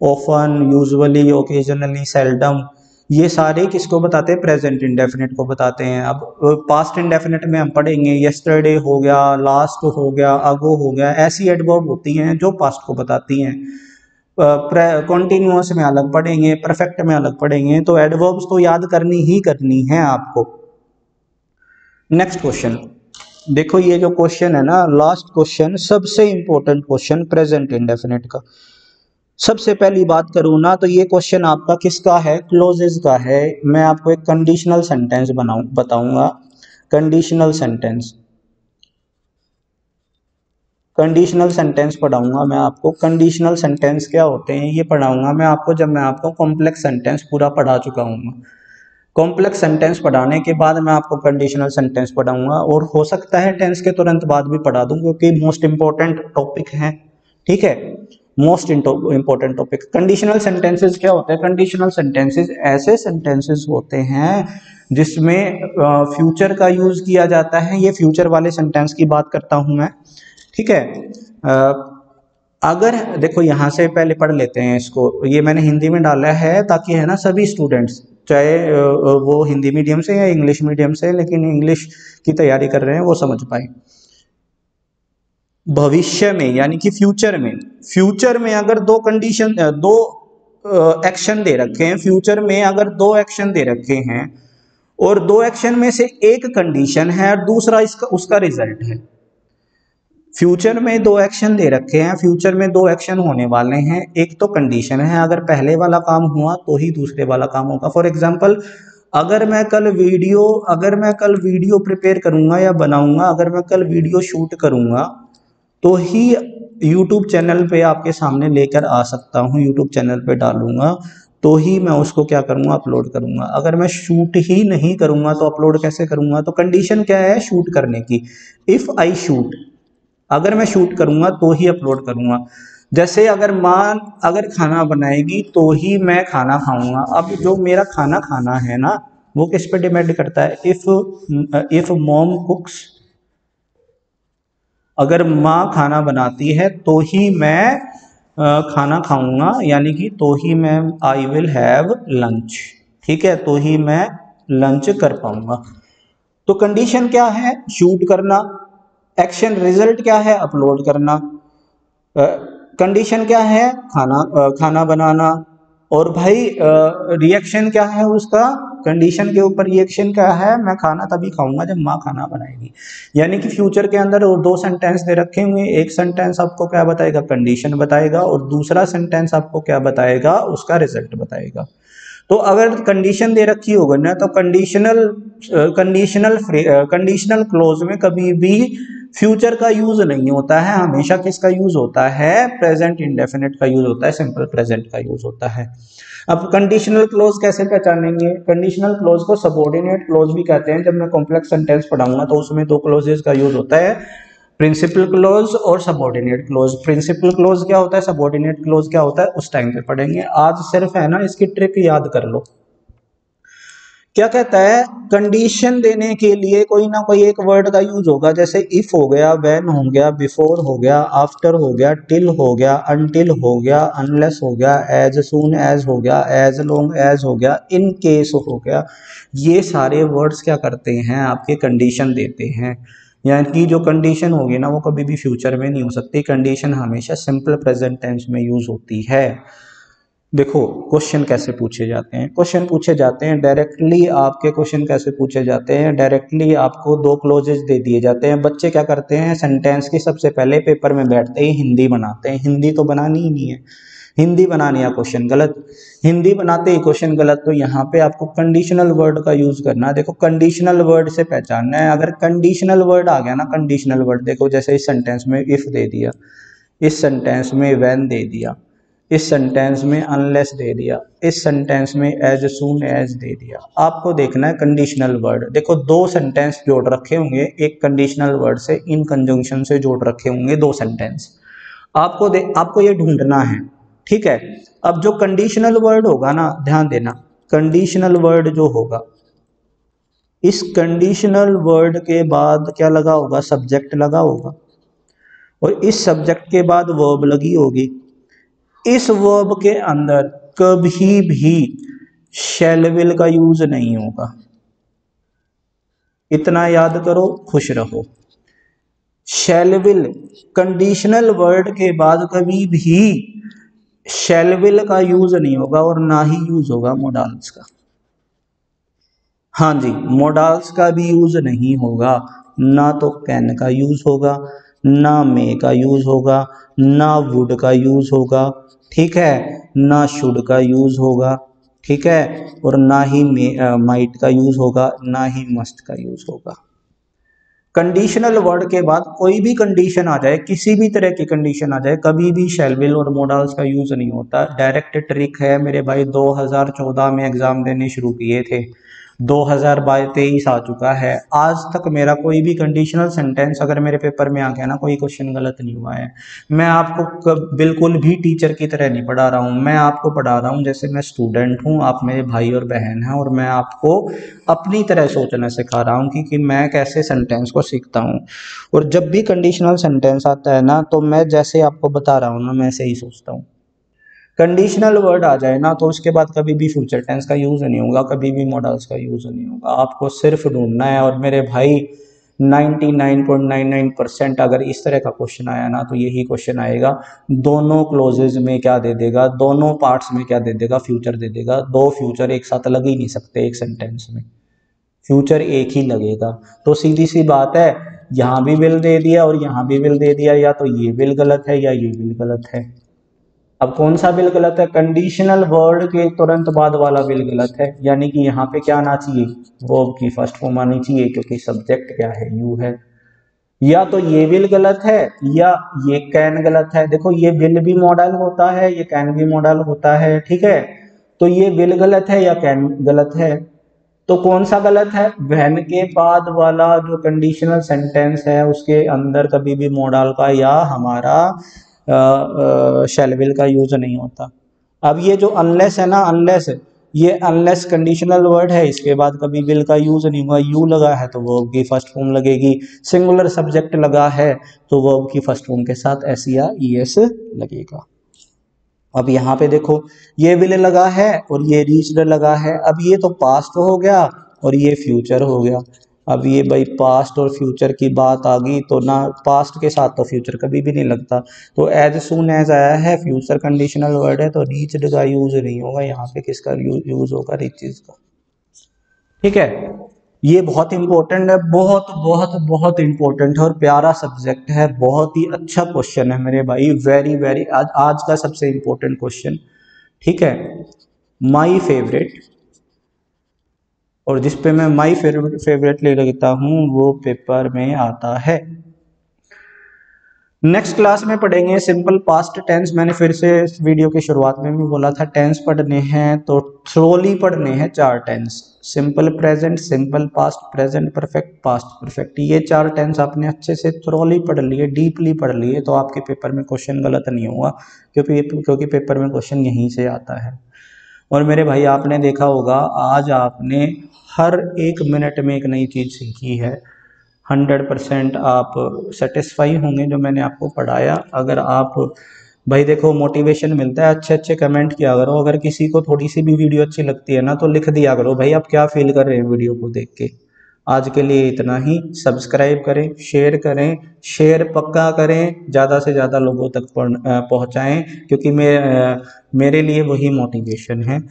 often, usually, occasionally, seldom, ये सारे किसको बताते हैं, प्रेजेंट इंडेफिनिट को बताते हैं। अब पास्ट इंडेफिनिट में हम पढ़ेंगे यस्टरडे हो गया, लास्ट हो गया, अगो हो गया, ऐसी एडवर्ब होती हैं जो पास्ट को बताती हैं। कॉन्टिन्यूअस में अलग पढ़ेंगे, परफेक्ट में अलग पढ़ेंगे, तो एडवर्ब्स तो याद करनी ही करनी है आपको। नेक्स्ट क्वेश्चन देखो, ये जो क्वेश्चन है ना, लास्ट क्वेश्चन, सबसे इंपॉर्टेंट क्वेश्चन प्रेजेंट इंडेफिनिट का। सबसे पहली बात करूँ ना तो ये क्वेश्चन आपका किसका है, क्लोजेस का है। मैं आपको एक कंडीशनल सेंटेंस बताऊंगा, कंडीशनल सेंटेंस, कंडीशनल सेंटेंस पढ़ाऊंगा मैं आपको। कंडीशनल सेंटेंस क्या होते हैं ये पढ़ाऊंगा मैं आपको जब मैं आपको कॉम्प्लेक्स सेंटेंस पूरा पढ़ा चुका हूँ। कॉम्प्लेक्स सेंटेंस पढ़ाने के बाद मैं आपको कंडीशनल सेंटेंस पढ़ाऊंगा, और हो सकता है टेंस के तुरंत बाद भी पढ़ा दूं क्योंकि मोस्ट इंपॉर्टेंट टॉपिक है, ठीक है, most important topic. Conditional sentences क्या होते हैं, कंडीशनल सेंटेंसेस ऐसे सेंटेंसेस होते हैं जिसमें फ्यूचर का यूज किया जाता है। ये फ्यूचर वाले सेंटेंस की बात करता हूं मैं, ठीक है। अगर देखो यहाँ से पहले पढ़ लेते हैं इसको, ये मैंने हिंदी में डाला है ताकि है ना सभी स्टूडेंट्स, चाहे वो हिंदी मीडियम से या इंग्लिश मीडियम से, लेकिन इंग्लिश की तैयारी कर रहे हैं वो समझ पाए। भविष्य में यानी कि फ्यूचर में अगर दो कंडीशन, दो एक्शन दे रखे हैं, फ्यूचर में अगर दो एक्शन दे रखे हैं और दो एक्शन में से एक कंडीशन है और दूसरा इसका उसका रिजल्ट है। फ्यूचर में दो एक्शन दे रखे हैं, फ्यूचर में दो एक्शन होने वाले हैं, एक तो कंडीशन है, अगर पहले वाला काम हुआ तो ही दूसरे वाला काम होगा। फॉर एग्जांपल अगर मैं कल वीडियो प्रिपेयर करूंगा या बनाऊंगा, अगर मैं कल वीडियो शूट करूंगा तो ही यूट्यूब चैनल पे आपके सामने लेकर आ सकता हूँ, यूट्यूब चैनल पे डालूंगा तो ही मैं उसको क्या करूंगा, अपलोड करूंगा। अगर मैं शूट ही नहीं करूंगा तो अपलोड कैसे करूंगा? तो कंडीशन क्या है शूट करने की? इफ आई शूट, अगर मैं शूट करूंगा तो ही अपलोड करूंगा। जैसे अगर माँ अगर खाना बनाएगी तो ही मैं खाना खाऊंगा। अब जो मेरा खाना खाना है ना वो किस पे डिपेंड करता है? इफ मॉम कुक्स, अगर माँ खाना बनाती है तो ही मैं खाना खाऊंगा, यानी कि तो ही मैं आई विल हैव लंच, ठीक है, तो ही मैं लंच कर पाऊंगा। तो कंडीशन क्या है? शूट करना। एक्शन रिजल्ट क्या है? अपलोड करना। कंडीशन क्या है? खाना बनाना। और भाई रिएक्शन क्या है उसका? कंडीशन के ऊपर रिएक्शन क्या है? मैं खाना तभी खाऊंगा जब माँ खाना बनाएगी। यानी कि फ्यूचर के अंदर और दो सेंटेंस दे रखे हुए, एक सेंटेंस आपको क्या बताएगा? कंडीशन बताएगा, और दूसरा सेंटेंस आपको क्या बताएगा? उसका रिजल्ट बताएगा। तो अगर कंडीशन दे रखी होगी ना तो कंडीशनल क्लोज में कभी भी फ्यूचर का यूज नहीं होता है, हमेशा किसका यूज होता है? प्रेजेंट इंडेफिनिट का यूज होता है, सिंपल प्रेजेंट का यूज होता है। अब कंडीशनल क्लोज कैसे पहचानेंगे? कंडीशनल क्लोज को सबऑर्डिनेट क्लोज भी कहते हैं। जब मैं कॉम्प्लेक्स सेंटेंस पढ़ाऊंगा तो उसमें दो क्लोजेस का यूज होता है, प्रिंसिपल क्लोज और सबऑर्डिनेट क्लोज। प्रिंसिपल क्लोज क्या होता है, सबऑर्डिनेट क्लोज क्या होता है, उस टाइम पे पढ़ेंगे। आज सिर्फ है ना इसकी ट्रिक याद कर लो। क्या कहता है? कंडीशन देने के लिए कोई ना कोई एक वर्ड का यूज होगा, जैसे इफ हो गया, व्हेन हो गया, बिफोर हो गया, आफ्टर हो गया, टिल हो गया, अनटिल हो गया, अनलेस हो गया, एज सून एज हो गया, एज लॉन्ग एज हो गया, इन केस हो गया। ये सारे वर्ड्स क्या करते हैं? आपके कंडीशन देते हैं। यानी कि जो कंडीशन होगी ना वो कभी भी फ्यूचर में नहीं हो सकती, कंडीशन हमेशा सिंपल प्रेजेंट टेंस में यूज होती है। देखो क्वेश्चन कैसे पूछे जाते हैं, क्वेश्चन पूछे जाते हैं डायरेक्टली। आपके क्वेश्चन कैसे पूछे जाते हैं? डायरेक्टली आपको दो क्लोजेज दे दिए जाते हैं। बच्चे क्या करते हैं? सेंटेंस की सबसे पहले पेपर में बैठते ही हिंदी बनाते हैं। हिंदी तो बनानी ही नहीं है, हिंदी बनानी है क्वेश्चन गलत, हिंदी बनाते ही क्वेश्चन गलत। तो यहाँ पे आपको कंडीशनल वर्ड का यूज करना है। देखो कंडीशनल वर्ड से पहचानना है। अगर कंडीशनल वर्ड आ गया ना, कंडीशनल वर्ड देखो जैसे इस सेंटेंस में इफ दे दिया, इस सेंटेंस में व्हेन दे दिया, इस सेंटेंस में अनलेस दे दिया, इस सेंटेंस में एज सून एज दे दिया। आपको देखना है कंडीशनल वर्ड। देखो दो सेंटेंस जोड़ रखे होंगे, एक कंडीशनल वर्ड से इन कंजंक्शन से जोड़ रखे होंगे दो सेंटेंस, आपको ये ढूंढना है, ठीक है। अब जो कंडीशनल वर्ड होगा ना, ध्यान देना, कंडीशनल वर्ड जो होगा, इस कंडीशनल वर्ड के बाद क्या लगा होगा? सब्जेक्ट लगा होगा, और इस सब्जेक्ट के बाद वर्ब लगी होगी। इस वर्ब के अंदर कभी भी शैल विल का यूज नहीं होगा, इतना याद करो, खुश रहो। शैल विल कंडीशनल वर्ड के बाद कभी भी शैल विल का यूज नहीं होगा, और ना ही यूज होगा मोडाल्स का। हाँ जी, मोडाल्स का भी यूज नहीं होगा। ना तो कैन का यूज होगा, ना मे का यूज होगा, ना वुड का यूज होगा, ठीक है, ना शुड का यूज होगा, ठीक है, और ना ही माइट का यूज होगा, ना ही मस्ट का यूज होगा। कंडीशनल वर्ड के बाद कोई भी कंडीशन आ जाए, किसी भी तरह की कंडीशन आ जाए, कभी भी शैल विल और मोडाल्स का यूज नहीं होता। डायरेक्ट ट्रिक है मेरे भाई, 2014 में एग्जाम देने शुरू किए थे 2023 आ चुका है, आज तक मेरा कोई भी कंडीशनल सेंटेंस अगर मेरे पेपर में आ गया ना, कोई क्वेश्चन गलत नहीं हुआ है। मैं आपको बिल्कुल भी टीचर की तरह नहीं पढ़ा रहा हूँ, मैं आपको पढ़ा रहा हूँ जैसे मैं स्टूडेंट हूँ, आप मेरे भाई और बहन हैं, और मैं आपको अपनी तरह सोचना सिखा रहा हूँ कि मैं कैसे सेंटेंस को सीखता हूँ। और जब भी कंडीशनल सेंटेंस आता है ना, तो मैं जैसे आपको बता रहा हूँ ना, मैं ऐसे ही सोचता हूँ। कंडीशनल वर्ड आ जाए ना, तो उसके बाद कभी भी फ्यूचर टेंस का यूज़ नहीं होगा, कभी भी मॉडल्स का यूज़ नहीं होगा, आपको सिर्फ ढूंढना है। और मेरे भाई 99.99% अगर इस तरह का क्वेश्चन आया ना, तो यही क्वेश्चन आएगा, दोनों क्लोजेज में क्या दे देगा, दोनों पार्ट्स में क्या दे देगा, फ्यूचर दे देगा। दो फ्यूचर एक साथ लग ही नहीं सकते एक सेंटेंस में, फ्यूचर एक ही लगेगा। तो सीधी सी बात है, यहाँ भी विल दे दिया और यहाँ भी विल दे दिया, या तो ये विल गलत है या ये विल गलत है। अब कौन सा बिल गलत है? कंडीशनल वर्ड के तुरंत बाद वाला बिल गलत है, यानी कि यहाँ पे क्या आना चाहिए, वर्ब की फर्स्ट फॉर्म आनी चाहिए, क्योंकि सब्जेक्ट क्या है, यू है। या तो ये बिल गलत है या ये कैन गलत है। देखो ये बिल भी मॉडल होता है, ये कैन भी मॉडल होता है, ठीक है। तो ये बिल गलत है या कैन गलत है, तो कौन सा गलत है? व्हेन के बाद वाला जो कंडीशनल सेंटेंस है उसके अंदर कभी भी मॉडल का या हमारा शैल विल का यूज नहीं होता। अब ये जो अनलेस है ना, अनलेस, ये अनलेस कंडीशनल वर्ड है, इसके बाद कभी विल का यूज नहीं हुआ। यू लगा है तो वर्ब की फर्स्ट फॉर्म लगेगी, सिंगुलर सब्जेक्ट लगा है तो वर्ब की फर्स्ट फॉर्म के साथ एस या ई एस लगेगा। अब यहाँ पे देखो, ये विल लगा है और ये रीच्ड लगा है। अब ये तो पास्ट हो गया और ये फ्यूचर हो गया। अब ये भाई पास्ट और फ्यूचर की बात आ गई, तो ना पास्ट के साथ तो फ्यूचर कभी भी नहीं लगता। तो एज सून एज आया है, फ्यूचर कंडीशनल वर्ड है, तो रीच्ड का यूज नहीं होगा, यहाँ पे किसका यूज होगा, रीचेज का। ठीक है, ये बहुत इंपॉर्टेंट है, बहुत बहुत बहुत इंपॉर्टेंट है और प्यारा सब्जेक्ट है, बहुत ही अच्छा क्वेश्चन है मेरे भाई, वेरी वेरी आज का सबसे इंपॉर्टेंट क्वेश्चन। ठीक है, माई फेवरेट, और जिस पे मैं माई फेवरेट ले लेता हूँ वो पेपर में आता है। नेक्स्ट क्लास में पढ़ेंगे सिंपल पास्ट टेंस। मैंने फिर से इस वीडियो की शुरुआत में भी बोला था, टेंस पढ़ने हैं तो थ्रोली पढ़ने हैं, 4 tense, simple present, simple past, present perfect, past perfect. ये 4 टेंस आपने अच्छे से थ्रोली पढ़ लिए, डीपली पढ़ लिए, तो आपके पेपर में क्वेश्चन गलत नहीं हुआ, क्योंकि पेपर में क्वेश्चन यहीं से आता है। और मेरे भाई आपने देखा होगा, आज आपने हर 1 मिनट में एक नई चीज़ सीखी है। 100% आप सेटिस्फाई होंगे जो मैंने आपको पढ़ाया। अगर आप भाई देखो, मोटिवेशन मिलता है, अच्छे अच्छे कमेंट किया करो। अगर किसी को थोड़ी सी भी वीडियो अच्छी लगती है ना, तो लिख दिया करो भाई आप क्या फील कर रहे हैं वीडियो को देख के। आज के लिए इतना ही। सब्सक्राइब करें, शेयर करें, शेयर पक्का करें, ज़्यादा से ज़्यादा लोगों तक पहुँचाएँ, क्योंकि मेरे लिए वही मोटिवेशन है।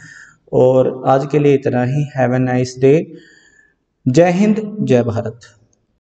और आज के लिए इतना ही। Have a nice day. जय हिंद, जय भारत।